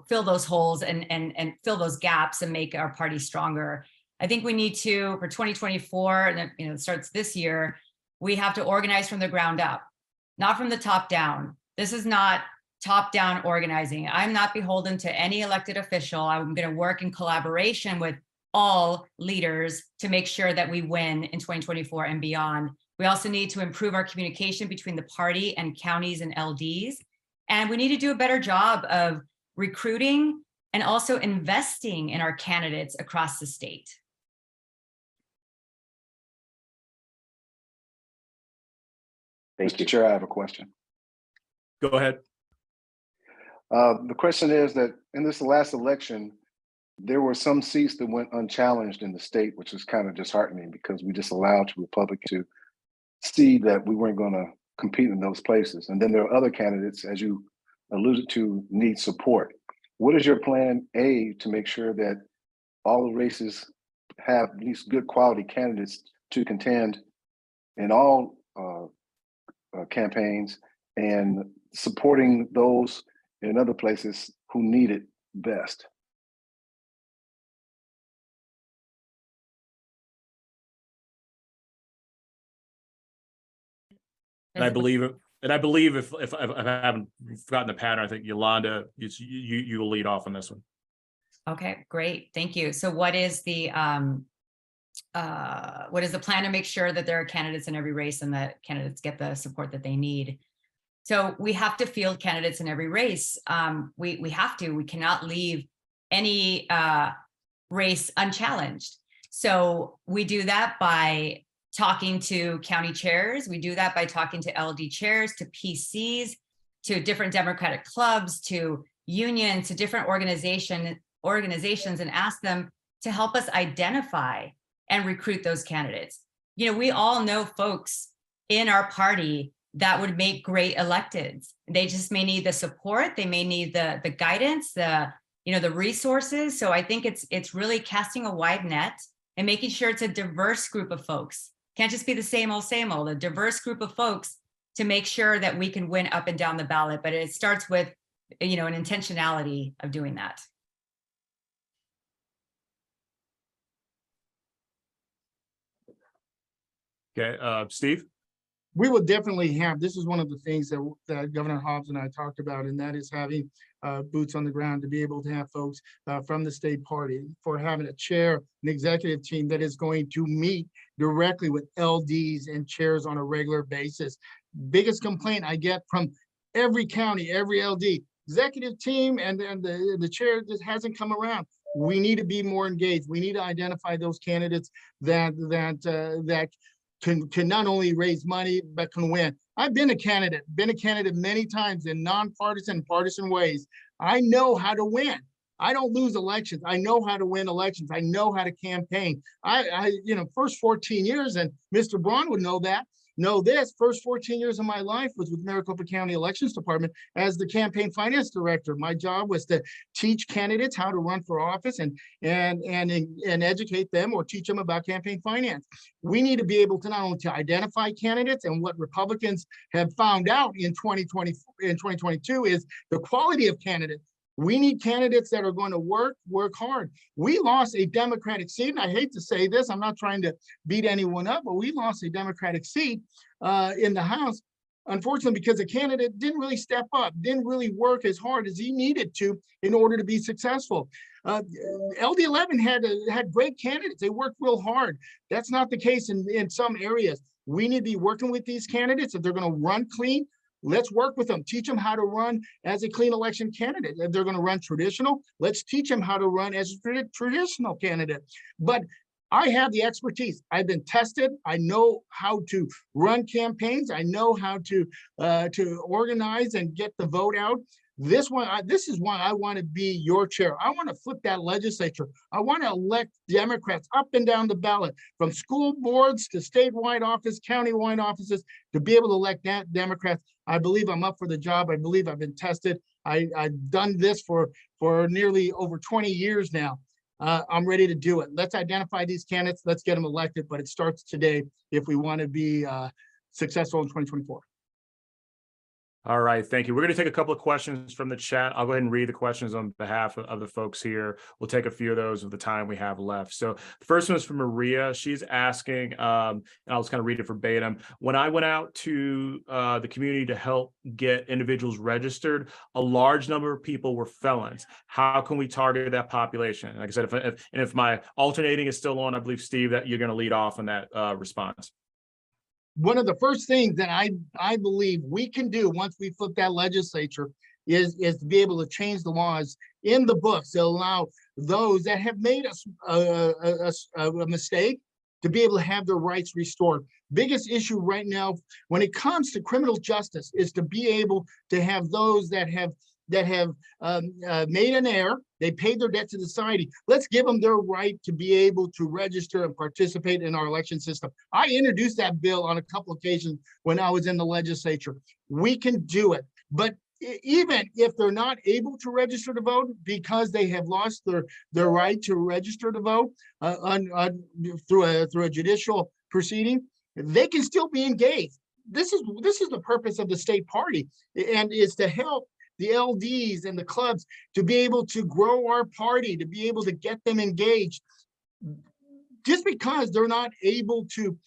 fill those holes and fill those gaps and make our party stronger. I think we need to, for 2024, and it starts this year, we have to organize from the ground up, not from the top down. This is not top-down organizing. I'm not beholden to any elected official. I'm going to work in collaboration with all leaders to make sure that we win in 2024 and beyond. We also need to improve our communication between the party and counties and LDs. And we need to do a better job of recruiting and also investing in our candidates across the state. Mr. Chair, I have a question. Go ahead. The question is that in this last election, there were some seats that went unchallenged in the state, which is kind of disheartening because we just allowed Republicans to see that we weren't going to compete in those places. And then there are other candidates, as you alluded to, need support. What is your plan A to make sure that all the races have at least good quality candidates to contend in all campaigns, and supporting those in other places who need it best? And I believe if I haven't forgotten the pattern, I think Yolanda, you will lead off on this one. Okay, great, thank you. So what is the plan to make sure that there are candidates in every race and that candidates get the support that they need? So we have to field candidates in every race. We have to. We cannot leave any race unchallenged. So we do that by talking to county chairs. We do that by talking to LD chairs, to PCs, to different Democratic clubs, to unions, to different organizations, and ask them to help us identify and recruit those candidates. You know, we all know folks in our party that would make great electeds. They just may need the support. They may need the guidance, the resources. So I think it's really casting a wide net and making sure it's a diverse group of folks. Can't just be the same old, a diverse group of folks to make sure that we can win up and down the ballot. But it starts with, an intentionality of doing that. Okay, Steve? We will definitely have, this is one of the things that Governor Hobbs and I talked about, and that is having boots on the ground to be able to have folks from the state party, for having a chair, an executive team that is going to meet directly with LDs and chairs on a regular basis. Biggest complaint I get from every county, every LD, executive team and the chair just hasn't come around. We need to be more engaged. We need to identify those candidates that can not only raise money, but can win. I've been a candidate many times in nonpartisan, partisan ways. I know how to win. I don't lose elections. I know how to win elections. I know how to campaign. First 14 years, and Mr. Braun would know this, first 14 years of my life was with Maricopa County Elections Department as the campaign finance director. My job was to teach candidates how to run for office and educate them or teach them about campaign finance. We need to be able to not only to identify candidates, and what Republicans have found out in 2022 is the quality of candidates. We need candidates that are going to work hard. We lost a Democratic seat, and I hate to say this, I'm not trying to beat anyone up, but we lost a Democratic seat in the House, unfortunately, because the candidate didn't really step up, didn't really work as hard as he needed to in order to be successful. LD11 had great candidates. They worked real hard. That's not the case in some areas. We need to be working with these candidates. If they're going to run clean, let's work with them, teach them how to run as a clean election candidate. If they're going to run traditional, let's teach them how to run as a traditional candidate. But I have the expertise. I've been tested. I know how to run campaigns. I know how to organize and get the vote out. This is why I want to be your chair. I want to flip that legislature. I want to elect Democrats up and down the ballot, from school boards to statewide office, countywide offices, to be able to elect Democrats. I believe I'm up for the job. I believe I've been tested. I've done this for nearly over 20 years now. I'm ready to do it. Let's identify these candidates. Let's get them elected, but it starts today if we want to be successful in 2024. All right, thank you. We're going to take a couple of questions from the chat. I'll go ahead and read the questions on behalf of the folks here. We'll take a few of those with the time we have left. So the first one is from Maria. She's asking, and I'll just kind of read it verbatim. When I went out to the community to help get individuals registered, a large number of people were felons. How can we target that population? Like I said, if my alternating is still on, I believe, Steve, that you're going to lead off on that response. One of the first things that I believe we can do once we flip that legislature is to be able to change the laws in the books to allow those that have made a mistake to be able to have their rights restored. Biggest issue right now when it comes to criminal justice is to be able to have those that have made an error, they paid their debt to society. Let's give them their right to be able to register and participate in our election system. I introduced that bill on a couple of occasions when I was in the legislature. We can do it, but even if they're not able to register to vote because they have lost their right to register to vote through a judicial proceeding, they can still be engaged. This is the purpose of the state party, and is to help the LDs and the clubs to be able to grow our party, to be able to get them engaged. Just because they're not able to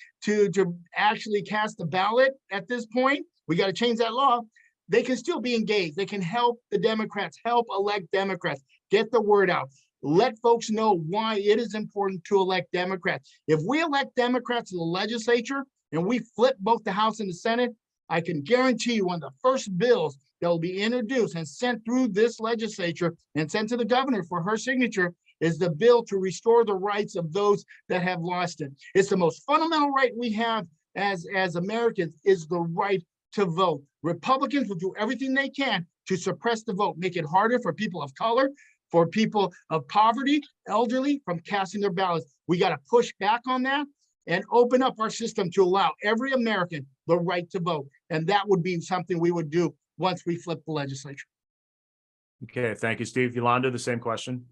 actually cast a ballot at this point, we got to change that law. They can still be engaged. They can help the Democrats, help elect Democrats, get the word out. Let folks know why it is important to elect Democrats. If we elect Democrats in the legislature and we flip both the House and the Senate, I can guarantee you one of the first bills that will be introduced and sent through this legislature and sent to the governor for her signature is the bill to restore the rights of those that have lost it. It's the most fundamental right we have as Americans, is the right to vote. Republicans will do everything they can to suppress the vote, make it harder for people of color, for people of poverty, elderly, from casting their ballots. We got to push back on that and open up our system to allow every American the right to vote. And that would be something we would do once we flip the legislature. Okay, thank you, Steve. Yolanda, the same question.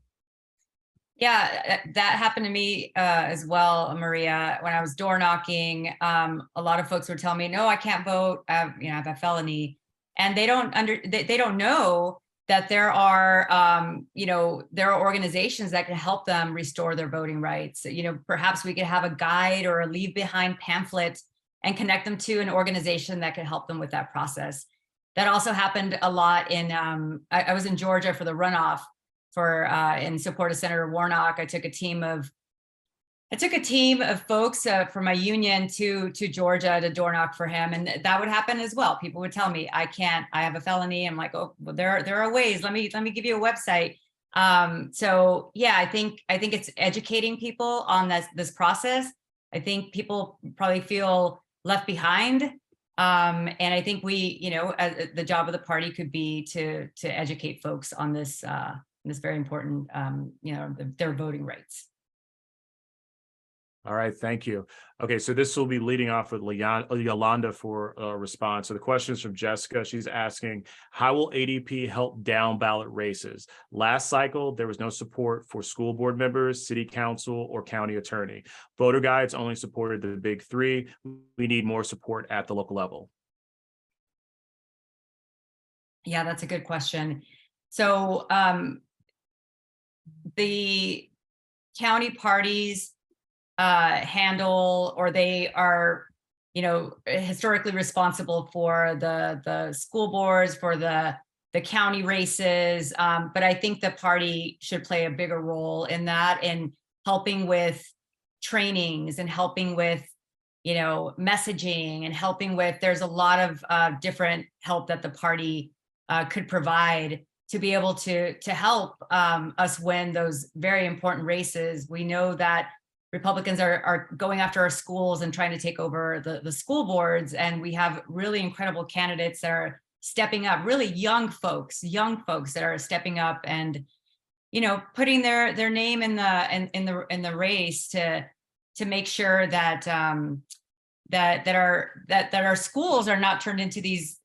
Yeah, that happened to me as well, Maria. When I was door knocking, a lot of folks were telling me, "No, I can't vote. I have a felony," and they don't know that there are organizations that can help them restore their voting rights. Perhaps we could have a guide or a leave behind pamphlet and connect them to an organization that could help them with that process. That also happened a lot in. I was in Georgia for the runoff in support of Senator Warnock. I took a team of folks from my union to Georgia to door knock for him, and that would happen as well. People would tell me, "I can't. I have a felony." I'm like, "Oh, well, there are ways. Let me give you a website." So yeah, I think it's educating people on this process. I think people probably feel left behind, and I think the job of the party could be to educate folks on this. This very important, their voting rights. All right, thank you. Okay, so this will be leading off with Yolanda for a response. So the question is from Jessica. She's asking, how will ADP help down ballot races? Last cycle, there was no support for school board members, city council, or county attorney. Voter guides only supported the big three. We need more support at the local level. Yeah, that's a good question. So the county parties handle, or they are, historically responsible for the school boards, for the county races. But I think the party should play a bigger role in that, in helping with trainings and helping with, messaging and helping with, there's a lot of different help that the party could provide to be able to help us win those very important races. We know that Republicans are going after our schools and trying to take over the school boards, and we have really incredible candidates that are stepping up, really young folks that are stepping up and putting their name in the race to make sure that our schools are not turned into these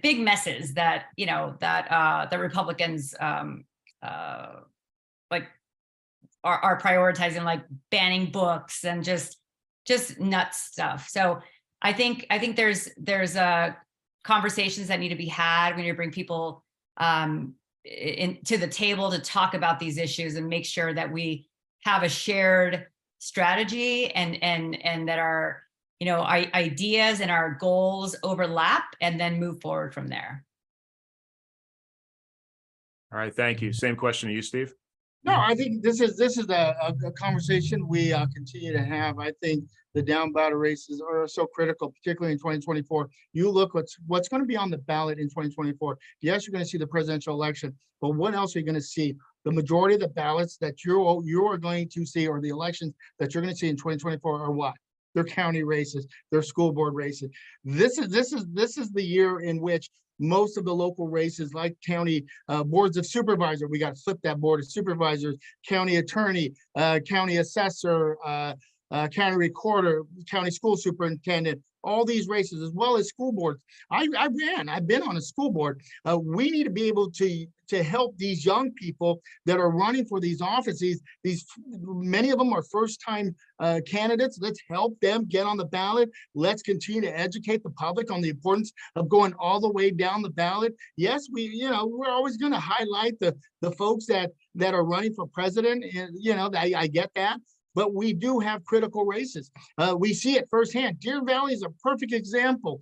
big messes that the Republicans are prioritizing, like banning books and just nuts stuff. So I think there's conversations that need to be had when you bring people to the table to talk about these issues and make sure that we have a shared strategy and that our ideas and our goals overlap, and then move forward from there. All right, thank you. Same question to you, Steve. No, I think this is a conversation we continue to have. I think the down ballot races are so critical, particularly in 2024. You look what's going to be on the ballot in 2024. Yes, you're going to see the presidential election, but what else are you going to see? The majority of the ballots that you are going to see, or the elections that you're going to see in 2024, are what? They're county races, they're school board races. This is the year in which most of the local races, like county boards of supervisor, we got to flip that board of supervisors, county attorney, county assessor, county recorder, county school superintendent, all these races, as well as school boards. I've been on a school board. We need to be able to help these young people that are running for these offices. Many of them are first-time candidates. Let's help them get on the ballot. Let's continue to educate the public on the importance of going all the way down the ballot. Yes, we're always going to highlight the folks that are running for president, and I get that. But we do have critical races. We see it firsthand. Deer Valley is a perfect example.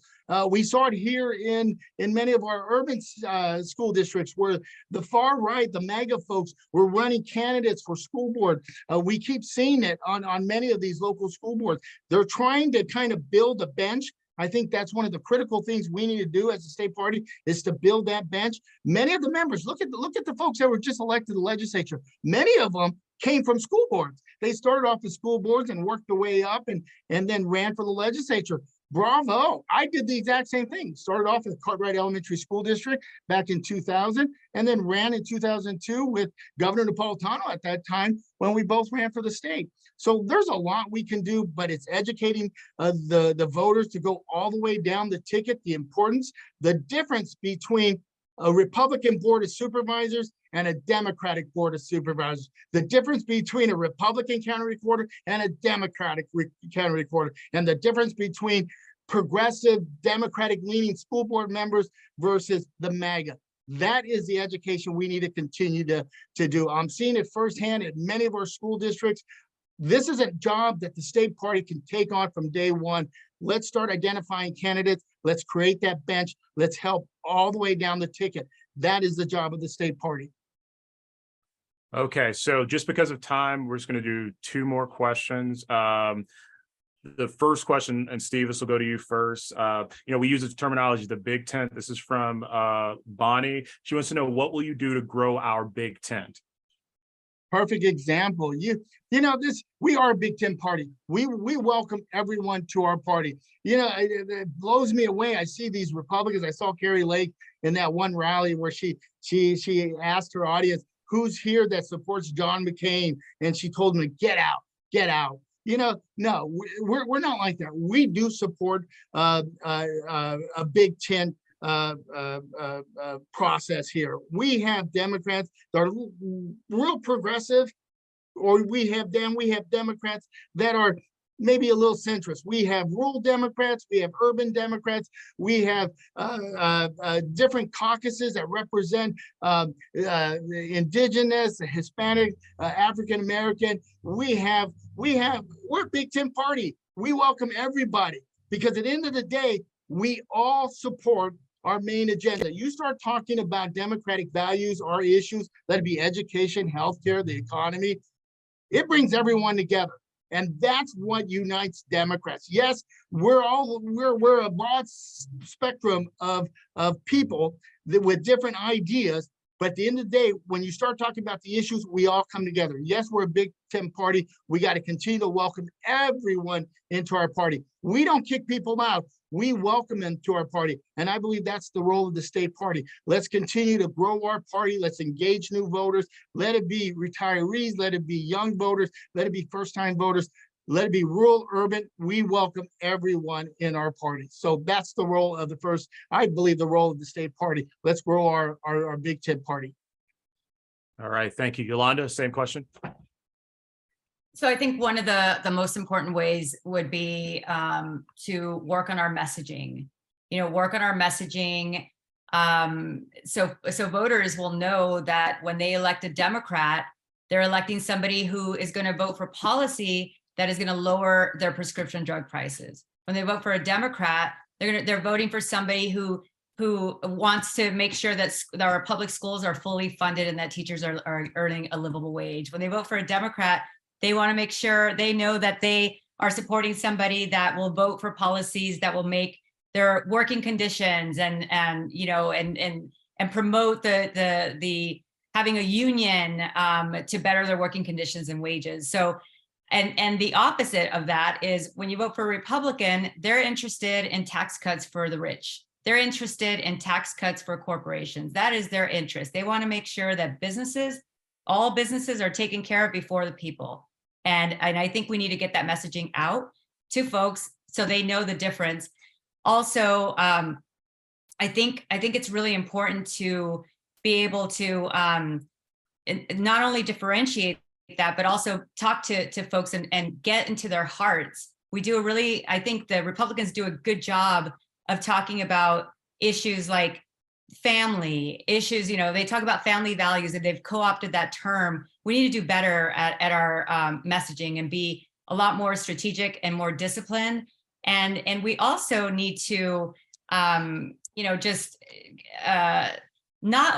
We saw it here in many of our urban school districts, where the far right, the MAGA folks, were running candidates for school board. We keep seeing it on many of these local school boards. They're trying to kind of build a bench I think that's one of the critical things we need to do as a state party is to build that bench. Many of the members, look at the folks that were just elected to the legislature. Many of them came from school boards. They started off as school boards and worked their way up and then ran for the legislature. Bravo. I did the exact same thing. Started off at Cartwright Elementary School District back in 2000 and then ran in 2002 with Governor Napolitano at that time when we both ran for the state. So there's a lot we can do, but it's educating the voters to go all the way down the ticket, the importance, the difference between a Republican Board of Supervisors and a Democratic Board of Supervisors, the difference between a Republican county recorder and a Democratic county recorder, and the difference between progressive Democratic leaning school board members versus the MAGA. That is the education we need to continue to do. I'm seeing it firsthand at many of our school districts. This is a job that the state party can take on from day one. Let's start identifying candidates. Let's create that bench. Let's help all the way down the ticket. That is the job of the state party. Okay, so just because of time, we're just going to do two more questions. The first question, and Steve, this will go to you first. We use the terminology, the big tent. This is from Bonnie. She wants to know, what will you do to grow our big tent? Perfect example. We are a Big Ten party. We welcome everyone to our party. It blows me away. I see these Republicans. I saw Carrie Lake in that one rally where she asked her audience, who's here that supports John McCain? And she told them to get out, get out. No, we're not like that. We do support a Big Ten process here. We have Democrats that are real progressive, or we have Democrats that are maybe a little centrist. We have rural Democrats, we have urban Democrats, we have different caucuses that represent indigenous, Hispanic, African American. We're a Big Ten party. We welcome everybody because at the end of the day, we all support our main agenda. You start talking about democratic values, our issues, let it be education, healthcare, the economy, it brings everyone together. And that's what unites Democrats. Yes, we're a broad spectrum of people with different ideas, but at the end of the day, when you start talking about the issues, we all come together. Yes, we're a Big Ten party. We got to continue to welcome everyone into our party. We don't kick people out. We welcome them to our party. And I believe that's the role of the state party. Let's continue to grow our party. Let's engage new voters. Let it be retirees. Let it be young voters. Let it be first-time voters. Let it be rural, urban. We welcome everyone in our party. So that's the role of I believe the role of the state party. Let's grow our Big Ten party. All right, thank you. Yolanda, same question. So I think one of the most important ways would be to work on our messaging, work on our messaging. So voters will know that when they elect a Democrat, they're electing somebody who is going to vote for policy that is going to lower their prescription drug prices. When they vote for a Democrat, they're voting for somebody who wants to make sure that our public schools are fully funded and that teachers are earning a livable wage. When they vote for a Democrat, they want to make sure they know that they are supporting somebody that will vote for policies that will make their working conditions and promote the having a union to better their working conditions and wages. So, and the opposite of that is when you vote for a Republican, they're interested in tax cuts for the rich. They're interested in tax cuts for corporations. That is their interest. They want to make sure that all businesses are taken care of before the people. And I think we need to get that messaging out to folks so they know the difference. Also, I think it's really important to be able to not only differentiate that, but also talk to folks and get into their hearts. I think the Republicans do a good job of talking about issues like family issues. They talk about family values and they've co-opted that term. We need to do better at our messaging and be a lot more strategic and more disciplined. And we also need to, not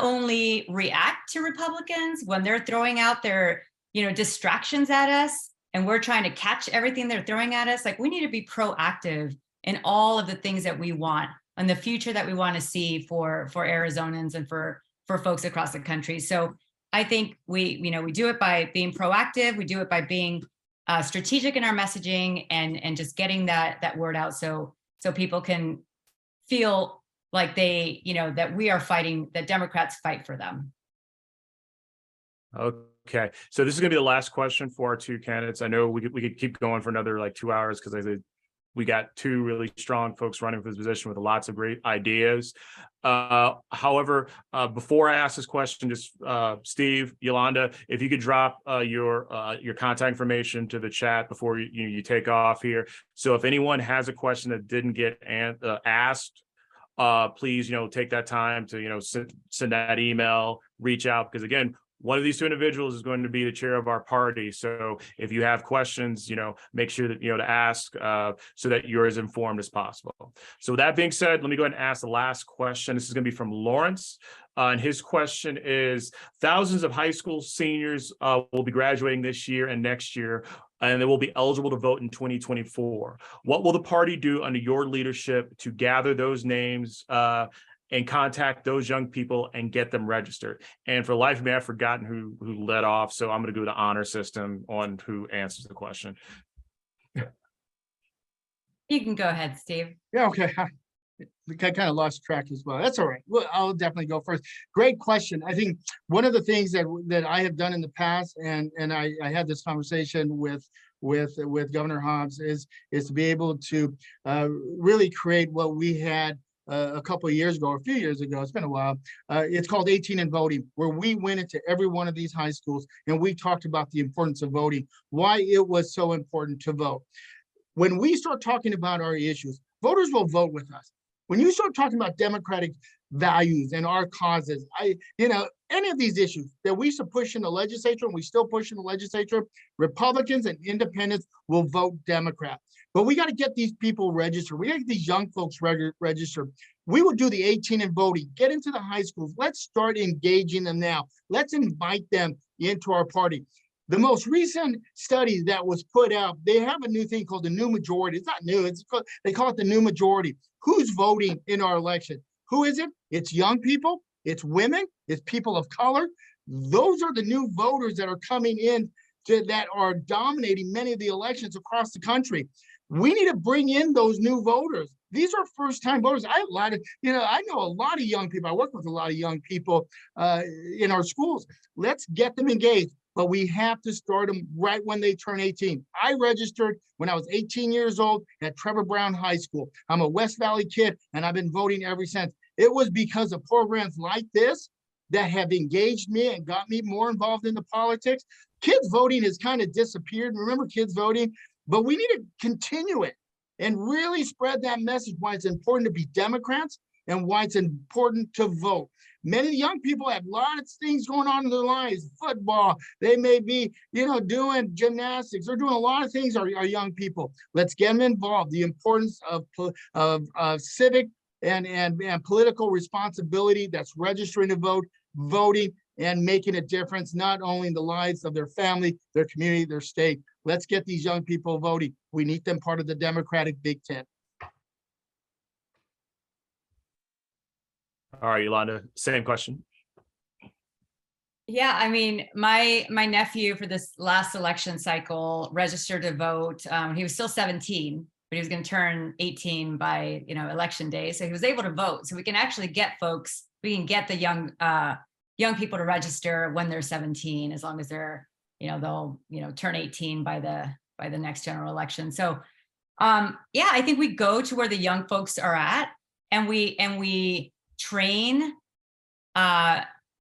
only react to Republicans when they're throwing out their, distractions at us and we're trying to catch everything they're throwing at us. Like, we need to be proactive and all of the things that we want and the future that we want to see for Arizonans and for folks across the country. So I think we do it by being proactive. We do it by being strategic in our messaging and just getting that word out so people can feel like they, that we are fighting, that Democrats fight for them. Okay, so this is gonna be the last question for our two candidates. I know we could keep going for another like 2 hours because we got two really strong folks running for this position with lots of great ideas. However, before I ask this question, just Steve, Yolanda, if you could drop your contact information to the chat before you take off here. So if anyone has a question that didn't get asked, please, take that time to, send that email, reach out, because again, one of these two individuals is going to be the chair of our party. So if you have questions, make sure that, to ask so that you're as informed as possible. So with that being said, let me go ahead and ask the last question. This is going to be from Lawrence. And his question is, thousands of high school seniors will be graduating this year and next year, and they will be eligible to vote in 2024. What will the party do under your leadership to gather those names and contact those young people and get them registered? And for the life of me, I've forgotten who led off, so I'm going to go to the honor system on who answers the question. You can go ahead, Steve. Yeah, okay. I kind of lost track as well. That's all right. Well, I'll definitely go first. Great question. I think one of the things that I have done in the past, and I had this conversation with Governor Hobbs, is to be able to really create what we had a couple of years ago, or a few years ago. It's been a while. It's called 18 and Voting, where we went into every one of these high schools and we talked about the importance of voting, why it was so important to vote. When we start talking about our issues, voters will vote with us. When you start talking about democratic values and our causes, any of these issues that we should push in the legislature, and we still push in the legislature, Republicans and independents will vote Democrat. But we got to get these people registered. We got to get these young folks registered. We will do the 18 and voting, get into the high schools. Let's start engaging them now. Let's invite them into our party. The most recent study that was put out, they have a new thing called the new majority. It's not new, they call it the new majority. Who's voting in our election? Who is it? It's young people, it's women, it's people of color. Those are the new voters that are coming in that are dominating many of the elections across the country. We need to bring in those new voters. These are first-time voters. I know a lot of young people. I work with a lot of young people in our schools. Let's get them engaged, but we have to start them right when they turn 18. I registered when I was 18 years old at Trevor Brown High School. I'm a West Valley kid, and I've been voting ever since. It was because of programs like this that have engaged me and got me more involved in the politics. Kids voting has kind of disappeared. Remember kids voting? But we need to continue it and really spread that message, why it's important to be Democrats and why it's important to vote. Many young people have a lot of things going on in their lives, football, they may be, doing gymnastics, they're doing a lot of things, our young people. Let's get them involved. The importance of civic and political responsibility, that's registering to vote, voting, and making a difference, not only in the lives of their family, their community, their state. Let's get these young people voting. We need them part of the Democratic Big Tent. All right, Yolanda, same question. Yeah, I mean, my nephew for this last election cycle registered to vote. He was still 17, but he was going to turn 18 by election day. So he was able to vote. So we can actually get folks. We can get the young people to register when they're 17, as long as they're they'll turn 18 by the next general election. So yeah, I think we go to where the young folks are at, and we train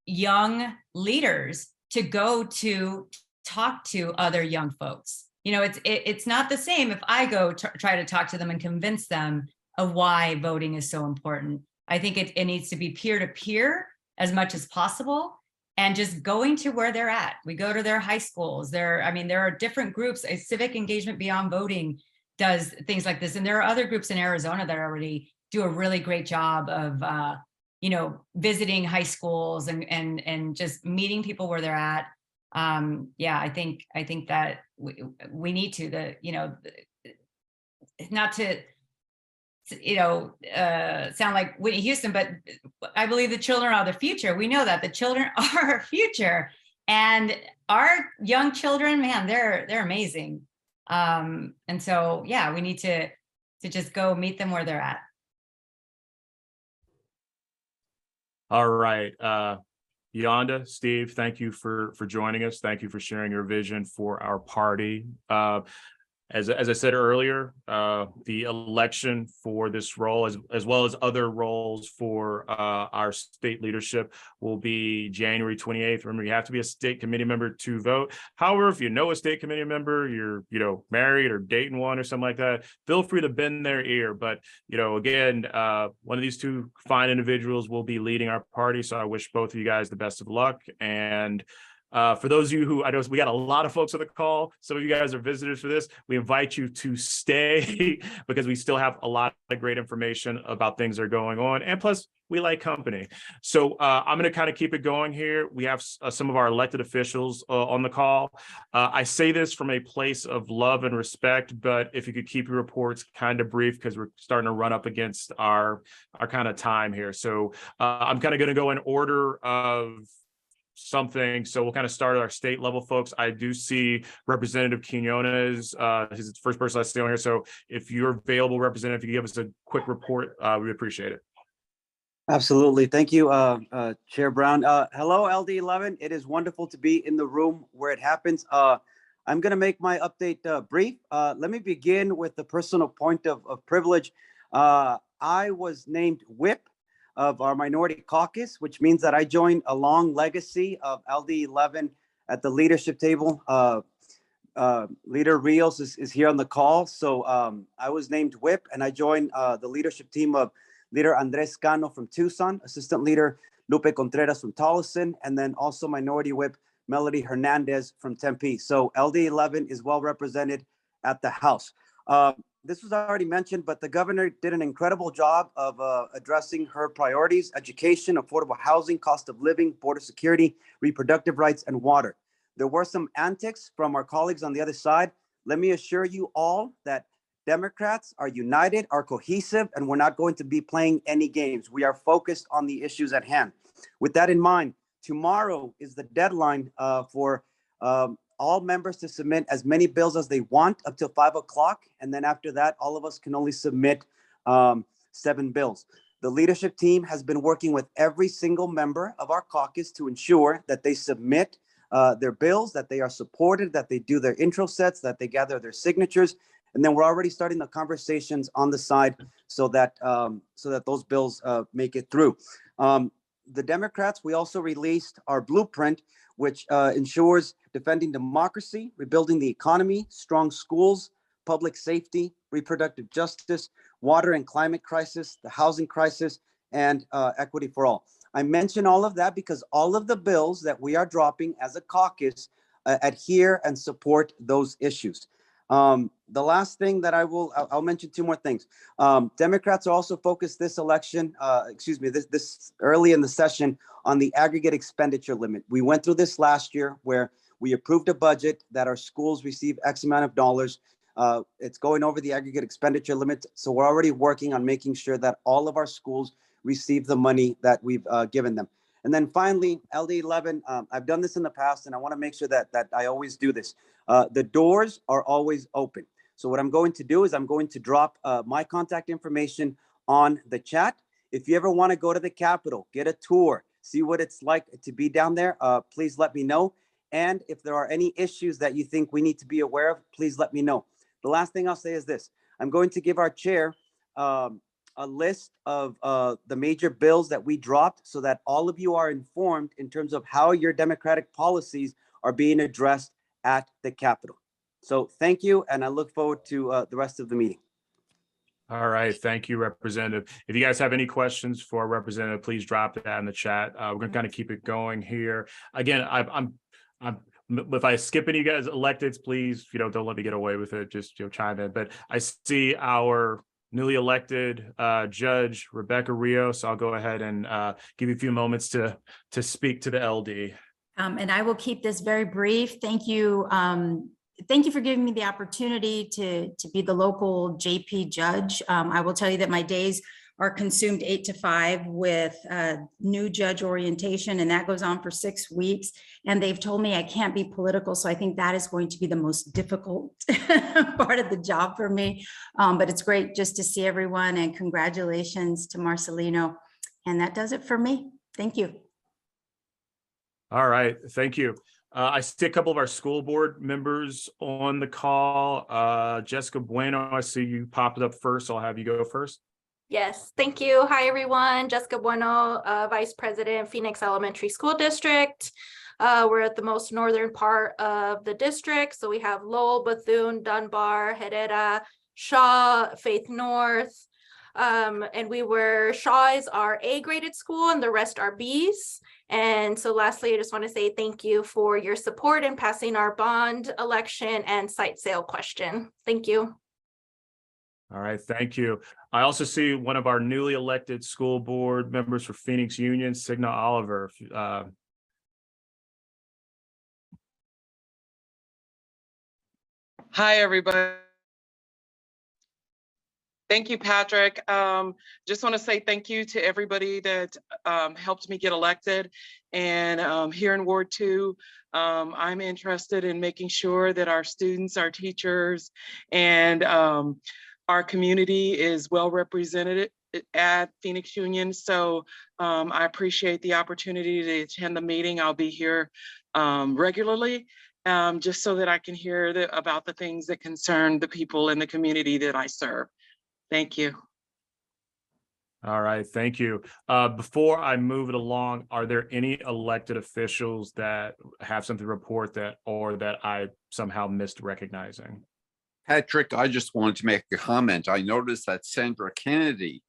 young leaders to go to talk to other young folks. It's not the same if I go try to talk to them and convince them of why voting is so important. I think it needs to be peer-to-peer as much as possible, and just going to where they're at. We go to their high schools. There are different groups. Civic Engagement Beyond Voting does things like this, and there are other groups in Arizona that already do a really great job of visiting high schools and just meeting people where they're at. Yeah, I think that we need to not to sound like Whitney Houston, but I believe the children are the future. We know that the children are our future, and our young children, man, they're amazing. And so, yeah, we need to just go meet them where they're at. All right. Yolanda, Steve, thank you for joining us. Thank you for sharing your vision for our party. As I said earlier, the election for this role, as well as other roles for our state leadership, will be January 28th. Remember, you have to be a state committee member to vote. However, if you know a state committee member, you're married or dating one or something like that, feel free to bend their ear. But again, one of these two fine individuals will be leading our party. So I wish both of you guys the best of luck. And for those of you who, I know we got a lot of folks on the call, some of you guys are visitors for this, we invite you to stay because we still have a lot of great information about things that are going on. And plus, we like company. So I'm going to kind of keep it going here. We have some of our elected officials on the call. I say this from a place of love and respect, but if you could keep your reports kind of brief because we're starting to run up against our kind of time here. So I'm kind of going to go in order of something. So we'll kind of start at our state level folks. I do see Representative Quinones, he's the first person I see on here. So if you're available, Representative, if you give us a quick report, we appreciate it. Absolutely. Thank you, Chair Brown. Hello, LD11. It is wonderful to be in the room where it happens. I'm going to make my update brief. Let me begin with the personal point of privilege. I was named whip of our minority caucus, which means that I joined a long legacy of LD11 at the leadership table. Leader Rios is here on the call. So I was named whip and I joined the leadership team of Leader Andres Cano from Tucson, Assistant Leader Lupe Contreras from Tolleson, and then also Minority Whip Melody Hernandez from Tempe. So LD11 is well represented at the House. This was already mentioned, but the governor did an incredible job of addressing her priorities: education, affordable housing, cost of living, border security, reproductive rights, and water. There were some antics from our colleagues on the other side. Let me assure you all that Democrats are united, are cohesive, and we're not going to be playing any games. We are focused on the issues at hand. With that in mind, tomorrow is the deadline for all members to submit as many bills as they want up till 5 o'clock. And then after that, all of us can only submit 7 bills. The leadership team has been working with every single member of our caucus to ensure that they submit their bills, that they are supported, that they do their intro sets, that they gather their signatures. And then we're already starting the conversations on the side so that those bills make it through. The Democrats, we also released our blueprint, which ensures defending democracy, rebuilding the economy, strong schools, public safety, reproductive justice, water and climate crisis, the housing crisis, and equity for all. I mention all of that because all of the bills that we are dropping as a caucus adhere and support those issues. The last thing that I'll mention 2 more things. Democrats are also focused this election, this early in the session on the aggregate expenditure limit. We went through this last year where we approved a budget that our schools receive X amount of dollars. It's going over the aggregate expenditure limit. So we're already working on making sure that all of our schools receive the money that we've given them. And then finally, LD11, I've done this in the past and I wanna make sure that I always do this. The doors are always open. So what I'm going to do is I'm going to drop my contact information on the chat. If you ever wanna go to the Capitol, get a tour, see what it's like to be down there, please let me know. And if there are any issues that you think we need to be aware of, please let me know. The last thing I'll say is this: I'm going to give our chair a list of the major bills that we dropped so that all of you are informed in terms of how your democratic policies are being addressed at the Capitol. So thank you, and I look forward to the rest of the meeting. All right, thank you, Representative. If you guys have any questions for our representative, please drop that in the chat. We're gonna kind of keep it going here. Again, if I skip any of you guys electeds, please, don't let me get away with it. Just chime in. But I see our newly elected Judge Rebecca Rios. I'll go ahead and give you a few moments to speak to the LD. And I will keep this very brief. Thank you, thank you for giving me the opportunity to be the local JP judge. I will tell you that my days are consumed 8 to 5 with new judge orientation, and that goes on for 6 weeks. And they've told me I can't be political, so I think that is going to be the most difficult part of the job for me. But it's great just to see everyone, and congratulations to Marcelino. And that does it for me. Thank you. All right, thank you. I see a couple of our school board members on the call. Jessica Bueno, I see you popped up first. So I'll have you go first. Yes, thank you. Hi, everyone. Jessica Bueno, Vice President, Phoenix Elementary School District. We're at the most northern part of the district. So we have Lowell, Bethune, Dunbar, Herrera, Shaw, Faith North. And Shaw is our A-graded school and the rest are Bs. And so lastly, I just want to say thank you for your support in passing our bond election and site sale question. Thank you. All right, thank you. I also see one of our newly elected school board members for Phoenix Union, Signa Oliver. Hi, everybody. Thank you, Patrick. Just want to say thank you to everybody that helped me get elected. And here in Ward 2, I'm interested in making sure that our students, our teachers, and our community is well represented at Phoenix Union. So I appreciate the opportunity to attend the meeting. I'll be here regularly, just so that I can hear about the things that concern the people in the community that I serve. Thank you. All right, thank you. Before I move it along, are there any elected officials that have something to report that I somehow missed recognizing? Patrick, I just wanted to make a comment. I noticed that Sandra Kennedy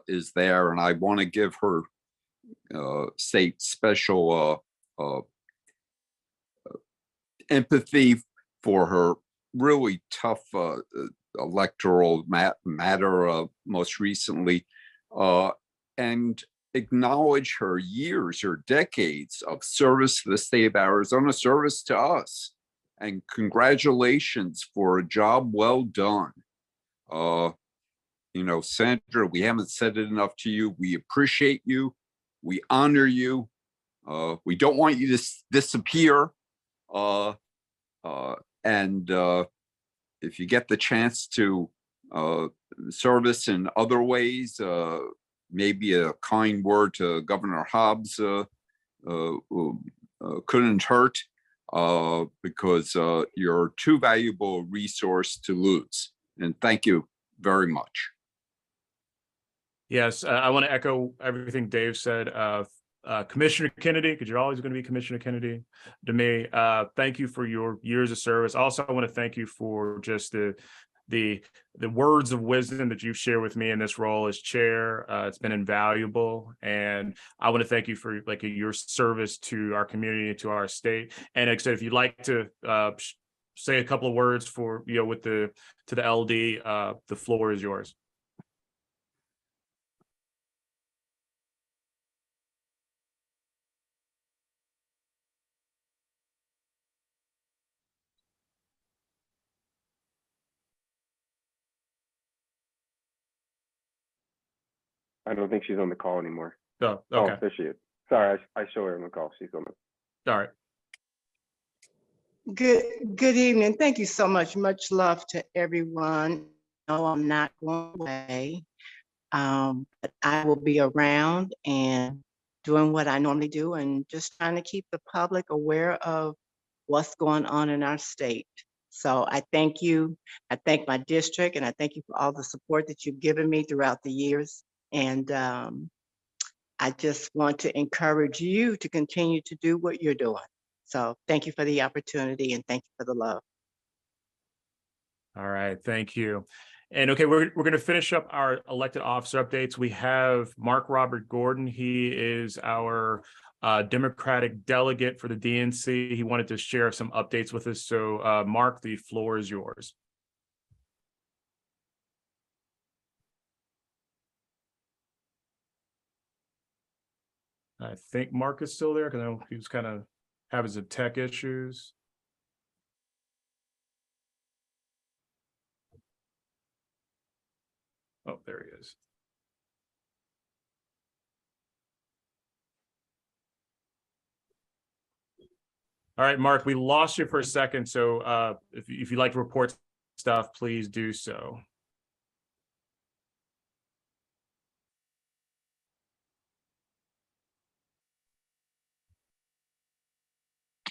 is there, and I want to give her state special empathy for her really tough electoral matter most recently, and acknowledge her years or decades of service to the state of Arizona, service to us. And congratulations for a job well done. You know, Sandra, we haven't said it enough to you. We appreciate you. We honor you. We don't want you to disappear. And if you get the chance to service in other ways, maybe a kind word to Governor Hobbs couldn't hurt. Because you're too valuable a resource to lose. And thank you very much. Yes, I want to echo everything Dave said. Commissioner Kennedy, because you're always going to be Commissioner Kennedy to me. Thank you for your years of service. Also, I want to thank you for just the words of wisdom that you've shared with me in this role as chair. It's been invaluable, and I want to thank you for your service to our community, to our state. And like I said, if you'd like to say a couple of words for to the LD, the floor is yours. I don't think she's on the call anymore. Oh, okay. Oh, there she is. Sorry, I show her on the call. She's on the. All right. Good evening. Thank you so much. Much love to everyone. No, I'm not going away, but I will be around and doing what I normally do and just trying to keep the public aware of what's going on in our state. So I thank you. I thank my district, and I thank you for all the support that you've given me throughout the years. And I just want to encourage you to continue to do what you're doing. So thank you for the opportunity, and thank you for the love. All right, thank you. And okay, we're going to finish up our elected officer updates. We have Mark Robert Gordon. He is our Democratic delegate for the DNC. He wanted to share some updates with us. So Mark, the floor is yours. I think Mark is still there because I know he was kind of having some tech issues. Oh, there he is. All right, Mark, we lost you for a second. So if you'd like to report stuff, please do so.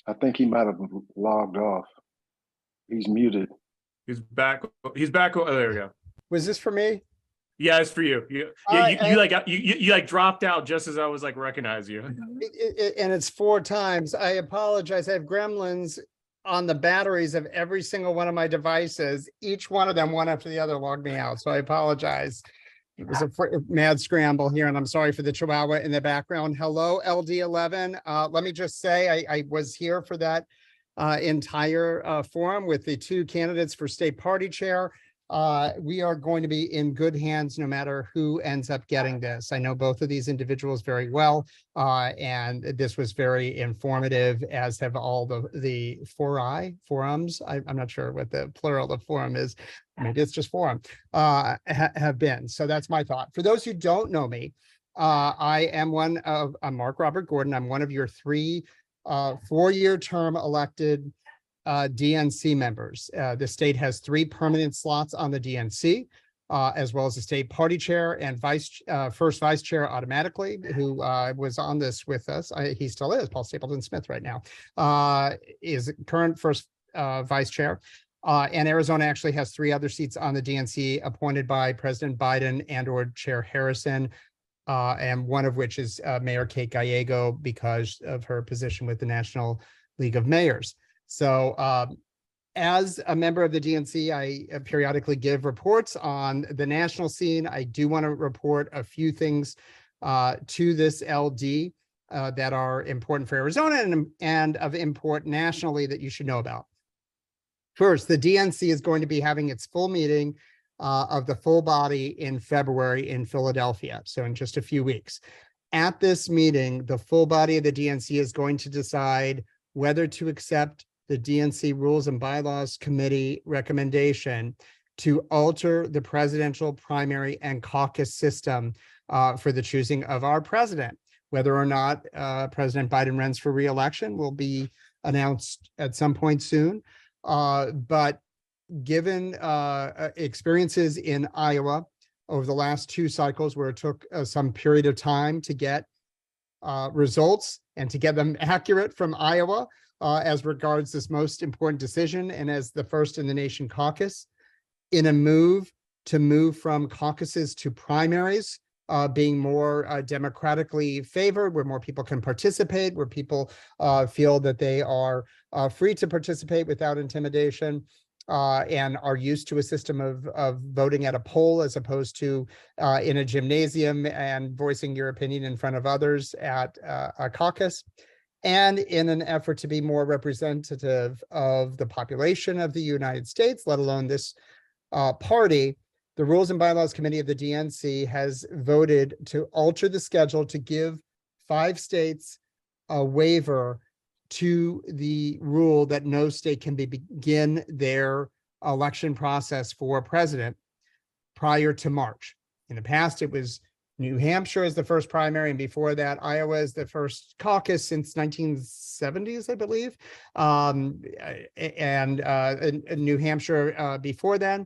I think he might have logged off. He's muted. He's back. He's back. Oh, there we go. Was this for me? Yeah, it's for you. You like dropped out just as I was like recognize you. And it's 4 times. I apologize. I have gremlins on the batteries of every single one of my devices. Each one of them, one after the other, logged me out. So I apologize. It was a mad scramble here, and I'm sorry for the chihuahua in the background. Hello, LD11. Let me just say I was here for that entire forum with the 2 candidates for state party chair. We are going to be in good hands no matter who ends up getting this. I know both of these individuals very well, and this was very informative, as have all the forums. I'm not sure what the plural of forum is. Maybe it's just forum, have been. So that's my thought. For those who don't know me, I'm Mark Robert Gordon. I'm one of your 3 4-year term elected DNC members. The state has 3 permanent slots on the DNC, as well as the state party chair and first vice chair automatically, who was on this with us. He still is, Paul Stapleton Smith right now, is current first vice chair. And Arizona actually has 3 other seats on the DNC appointed by President Biden and/or Chair Harrison, and one of which is Mayor Kate Gallego because of her position with the National League of Mayors. So as a member of the DNC, I periodically give reports on the national scene. I do want to report a few things to this LD that are important for Arizona and of import nationally that you should know about. First, the DNC is going to be having its full meeting of the full body in February in Philadelphia, so in just a few weeks. At this meeting, the full body of the DNC is going to decide whether to accept the DNC Rules and Bylaws Committee recommendation to alter the presidential primary and caucus system for the choosing of our president. Whether or not President Biden runs for re-election will be announced at some point soon. But given experiences in Iowa over the last 2 cycles where it took some period of time to get results and to get them accurate from Iowa, as regards this most important decision and as the first in the nation caucus, in a move from caucuses to primaries, being more democratically favored, where more people can participate, where people feel that they are free to participate without intimidation, and are used to a system of voting at a poll as opposed to in a gymnasium and voicing your opinion in front of others at a caucus. And in an effort to be more representative of the population of the United States, let alone this party, the Rules and Bylaws Committee of the DNC has voted to alter the schedule to give 5 states a waiver to the rule that no state can begin their election process for president prior to March. In the past, it was New Hampshire is the first primary, and before that, Iowa is the first caucus since 1970s, I believe, and New Hampshire before then.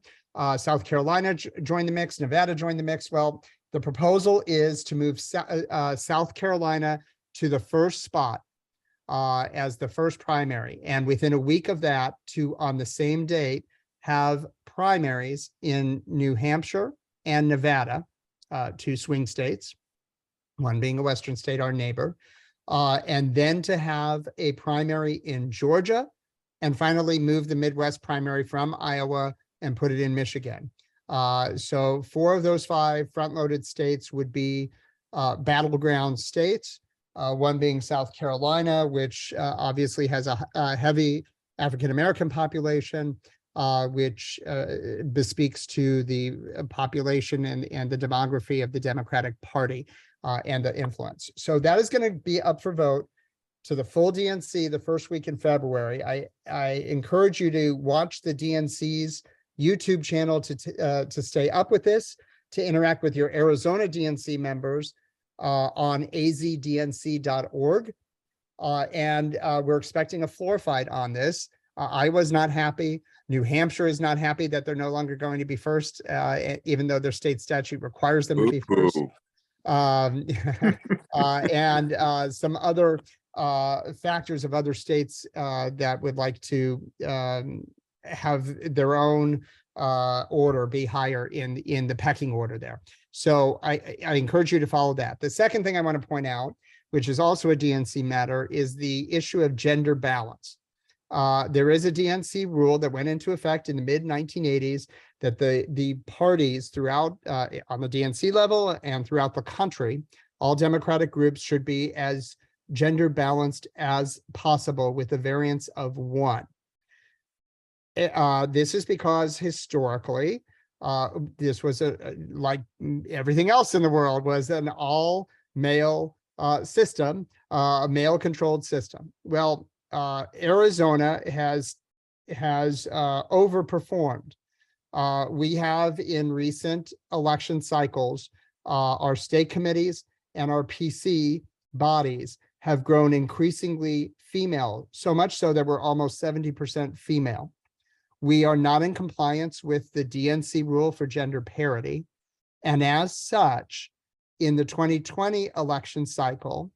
South Carolina joined the mix, Nevada joined the mix. Well, the proposal is to move South Carolina to the first spot as the first primary, and within a week of that, to on the same date have primaries in New Hampshire and Nevada. 2 swing states, one being a Western state, our neighbor, and then to have a primary in Georgia, and finally move the Midwest primary from Iowa and put it in Michigan. So 4 of those 5 front-loaded states would be battleground states, one being South Carolina, which obviously has a heavy African-American population, which bespeaks to the population and the demography of the Democratic Party and the influence. So that is going to be up for vote to the full DNC the first week in February. I encourage you to watch the DNC's YouTube channel to stay up with this, to interact with your Arizona DNC members on azdnc.org. And we're expecting a floor fight on this. Iowa's not happy. New Hampshire is not happy that they're no longer going to be first, even though their state statute requires them to be first. And some other factors of other states that would like to have their own order be higher in the pecking order there. So I encourage you to follow that. The second thing I want to point out, which is also a DNC matter, is the issue of gender balance. There is a DNC rule that went into effect in the mid-1980s that the parties throughout on the DNC level and throughout the country, all Democratic groups should be as gender balanced as possible with a variance of 1. This is because historically, this was like everything else in the world, was an all male system, a male controlled system. Well, Arizona has overperformed. We have in recent election cycles, our state committees and our PC bodies have grown increasingly female, so much so that we're almost 70% female. We are not in compliance with the DNC rule for gender parity. And as such, in the 2020 election cycle,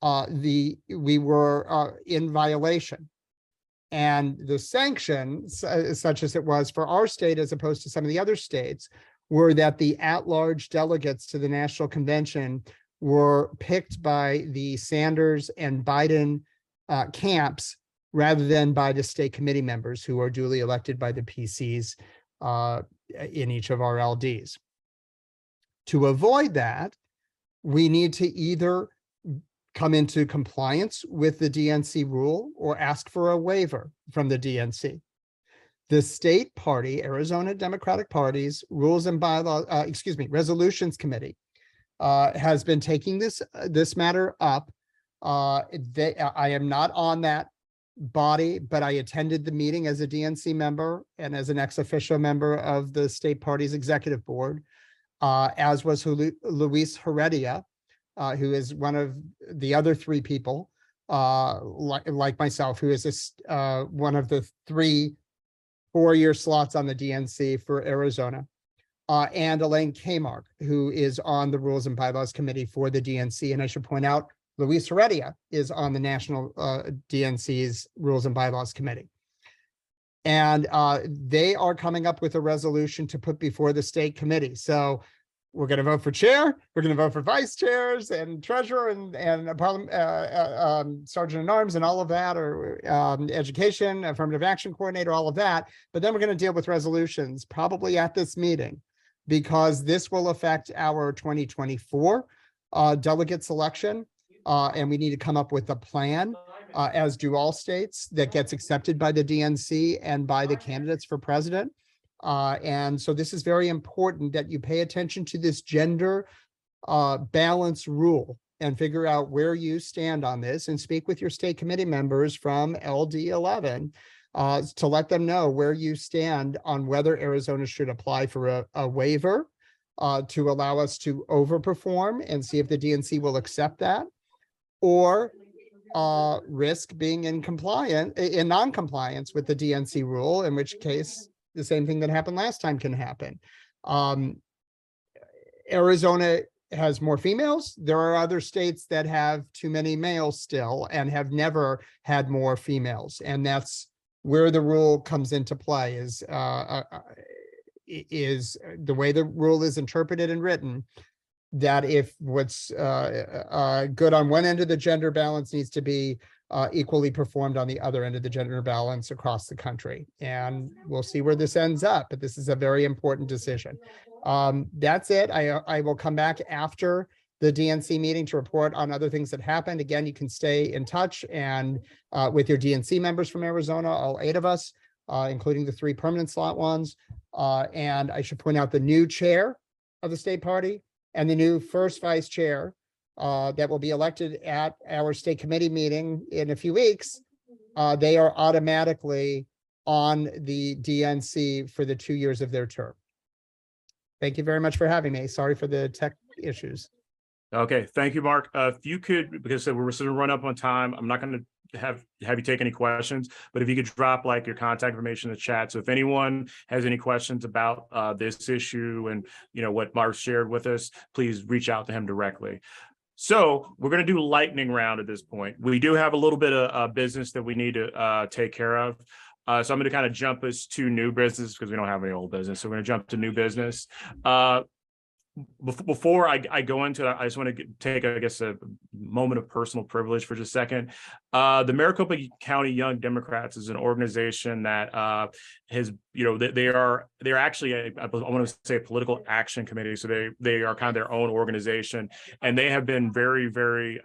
we were in violation. And the sanctions, such as it was for our state as opposed to some of the other states, were that the at-large delegates to the National Convention were picked by the Sanders and Biden camps rather than by the state committee members who are duly elected by the PCs in each of our LDs. To avoid that, we need to either come into compliance with the DNC rule or ask for a waiver from the DNC. The state party, Arizona Democratic Party's Rules and Bylaws, Resolutions Committee has been taking this matter up. I am not on that body, but I attended the meeting as a DNC member and as an ex officio member of the state party's executive board, as was Luis Heredia, who is one of the other 3 people, like myself, who is one of the 3 4-year slots on the DNC for Arizona, and Elaine Kamark, who is on the Rules and Bylaws Committee for the DNC. And I should point out, Luis Heredia is on the National DNC's Rules and Bylaws Committee. And they are coming up with a resolution to put before the state committee. So we're going to vote for chair, we're going to vote for vice chairs and treasurer and sergeant at arms and all of that, or education, affirmative action coordinator, all of that. But then we're going to deal with resolutions probably at this meeting, because this will affect our 2024 delegate selection. And we need to come up with a plan, as do all states, that gets accepted by the DNC and by the candidates for president. And so this is very important that you pay attention to this gender balance rule and figure out where you stand on this, and speak with your state committee members from LD11 to let them know where you stand on whether Arizona should apply for a waiver to allow us to overperform and see if the DNC will accept that, or risk being in non-compliance with the DNC rule, in which case the same thing that happened last time can happen. Arizona has more females. There are other states that have too many males still and have never had more females. And that's where the rule comes into play, is the way the rule is interpreted and written, that if what's good on one end of the gender balance needs to be equally performed on the other end of the gender balance across the country. And we'll see where this ends up, but this is a very important decision. That's it. I will come back after the DNC meeting to report on other things that happened. Again, you can stay in touch and with your DNC members from Arizona, all 8 of us, including the 3 permanent slot ones. And I should point out the new chair of the state party and the new first vice chair that will be elected at our state committee meeting in a few weeks. They are automatically on the DNC for the 2 years of their term. Thank you very much for having me. Sorry for the tech issues. Okay, thank you, Mark. If you could, because we're sort of run up on time, I'm not going to have you take any questions, but if you could drop like your contact information in the chat. So if anyone has any questions about this issue and what Mark shared with us, please reach out to him directly. So we're going to do lightning round at this point. We do have a little bit of business that we need to take care of. So I'm going to kind of jump us to new business because we don't have any old business. So we're going to jump to new business. Before I go into it, I just want to take, I guess, a moment of personal privilege for just a second. The Maricopa County Young Democrats is an organization that has, they're actually I want to say a political action committee. So they are kind of their own organization, and they have been very, very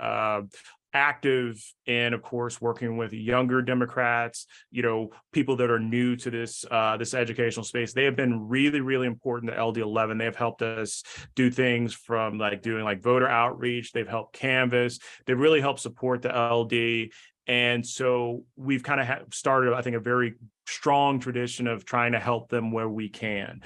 active in, of course, working with younger Democrats, people that are new to this educational space. They have been really, really important to LD11. They have helped us do things from doing voter outreach. They've helped canvass. They've really helped support the LD. And so we've kind of started, I think, a very strong tradition of trying to help them where we can.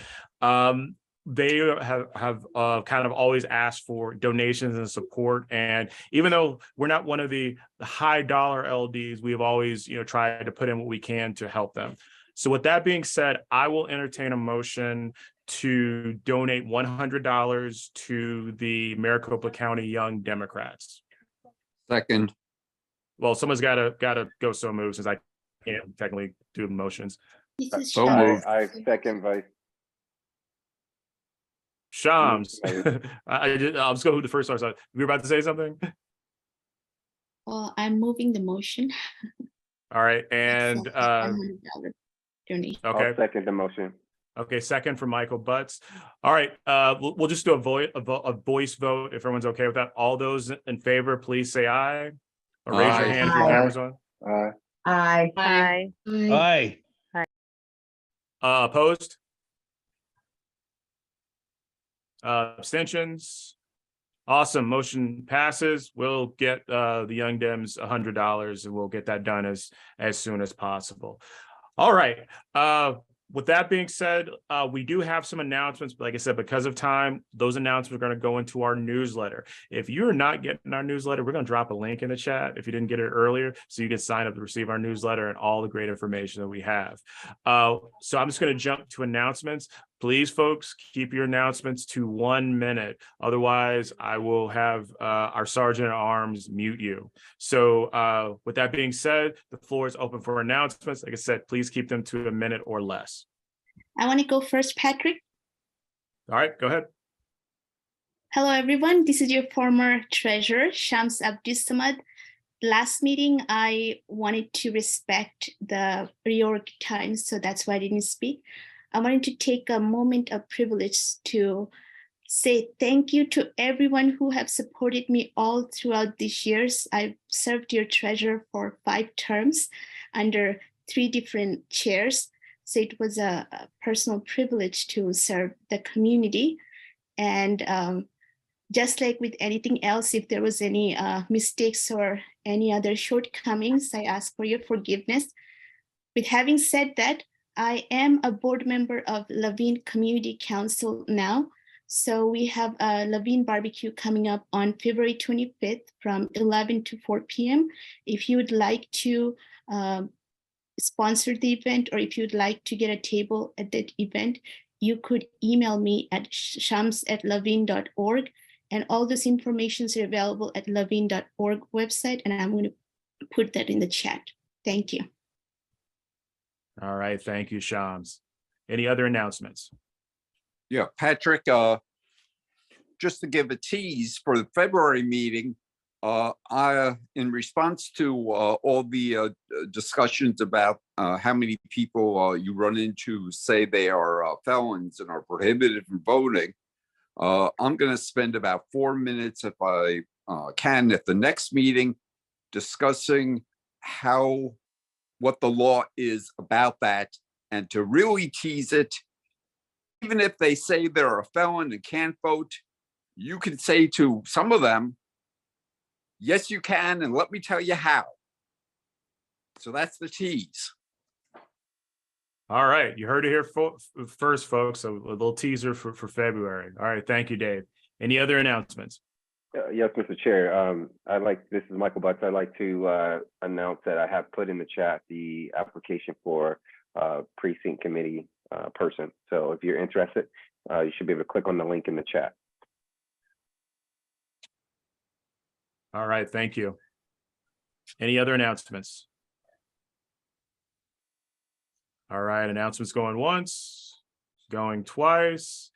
They have kind of always asked for donations and support. And even though we're not one of the high dollar LDs, we've always, tried to put in what we can to help them. So with that being said, I will entertain a motion to donate $100 to the Maricopa County Young Democrats. Second. Well, someone's got to go so move, since I can't technically do motions. So moved. I second Vice. Shams, I'll just go with the first one. So you were about to say something? Well, I'm moving the motion. All right, and $100 donation. okay, I'll second the motion. Okay, second for Michael Butts. All right, we'll just do a voice vote if everyone's okay with that. All those in favor, please say aye, or raise your Aye. hand if your camera's on. Aye. Aye. Aye. Opposed? Abstentions? Awesome, motion passes. We'll get the Young Dems $100, and we'll get that done as soon as possible. All right. With that being said, we do have some announcements, but like I said, because of time, those announcements are going to go into our newsletter. If you're not getting our newsletter, we're going to drop a link in the chat if you didn't get it earlier, so you can sign up to receive our newsletter and all the great information that we have. So I'm just going to jump to announcements. Please, folks, keep your announcements to 1 minute. Otherwise, I will have our Sergeant at Arms mute you. So with that being said, the floor is open for announcements. Like I said, please keep them to a minute or less. I want to go first, Patrick. All right, go ahead. Hello, everyone. This is your former treasurer, Shams Abdussamad. Last meeting, I wanted to respect the reorg time, so that's why I didn't speak. I wanted to take a moment of privilege to say thank you to everyone who have supported me all throughout these years. I've served your treasurer for 5 terms under 3 different chairs. So it was a personal privilege to serve the community. And just like with anything else, if there was any mistakes or any other shortcomings, I ask for your forgiveness. With having said that, I am a board member of Laveen Community Council now. So we have a Laveen barbecue coming up on February 25th from 11 to 4 p.m. If you would like to sponsor the event, or if you'd like to get a table at that event, you could email me at shams@laveen.org. And all this information is available at laveen.org website. And I'm going to put that in the chat. Thank you. All right, thank you, Shams. Any other announcements? Yeah, Patrick, just to give a tease for the February meeting, in response to all the discussions about how many people you run into say they are felons and are prohibited from voting, I'm going to spend about 4 minutes, if I can, at the next meeting discussing what the law is about that, and to really tease it. Even if they say they're a felon and can't vote, you can say to some of them, yes, you can, and let me tell you how. So that's the tease. All right, you heard it here first, folks. So a little teaser for February. All right, thank you, Dave. Any other announcements? Yes, Mr. Chair. This is Michael Butts. I'd like to announce that I have put in the chat the application for precinct committee person. So if you're interested, you should be able to click on the link in the chat. All right, thank you. Any other announcements? All right, announcements going once, going twice.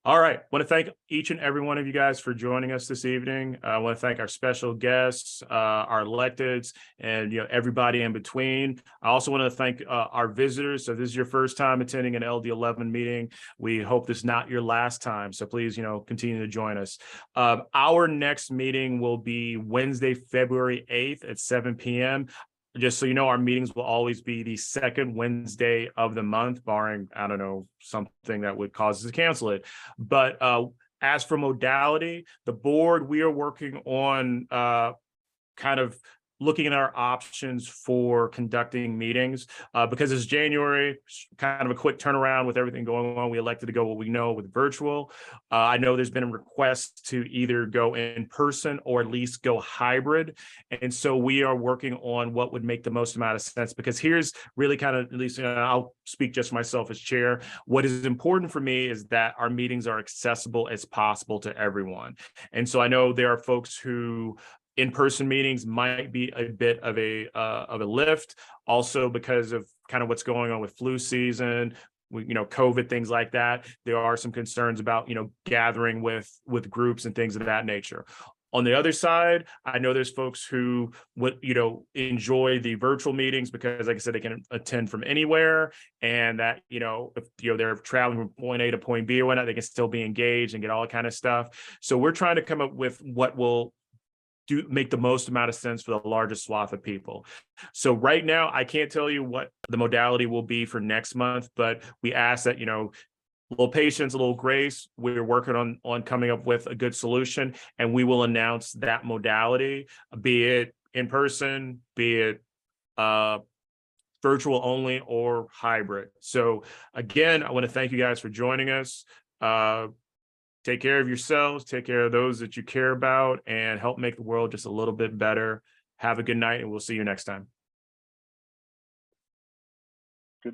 All right, want to thank each and every one of you guys for joining us this evening. I want to thank our special guests, our electeds, and everybody in between. I also want to thank our visitors. So this is your first time attending an LD11 meeting. We hope this is not your last time. So please, continue to join us. Our next meeting will be Wednesday, February 8th at 7 p.m. Just so you know, our meetings will always be the second Wednesday of the month, barring, I don't know, something that would cause us to cancel it. But as for modality, the board, we are working on kind of looking at our options for conducting meetings because it's January, kind of a quick turnaround with everything going on. We elected to go what we know with virtual. I know there's been a request to either go in person or at least go hybrid. And so we are working on what would make the most amount of sense, because here's really kind of, at least I'll speak just myself as chair. What is important for me is that our meetings are accessible as possible to everyone. And so I know there are folks who in-person meetings might be a bit of a lift, also because of kind of what's going on with flu season, COVID, things like that. There are some concerns about, gathering with groups and things of that nature. On the other side, I know there's folks who would, enjoy the virtual meetings because, like I said, they can attend from anywhere, and that, if they're traveling from point A to point B or whatnot, they can still be engaged and get all that kind of stuff. So we're trying to come up with what will make the most amount of sense for the largest swath of people. So right now, I can't tell you what the modality will be for next month, but we ask that, a little patience, a little grace. We're working on coming up with a good solution, and we will announce that modality, be it in person, be it virtual only or hybrid. So again, I want to thank you guys for joining us. Take care of yourselves, take care of those that you care about, and help make the world just a little bit better. Have a good night, and we'll see you next time.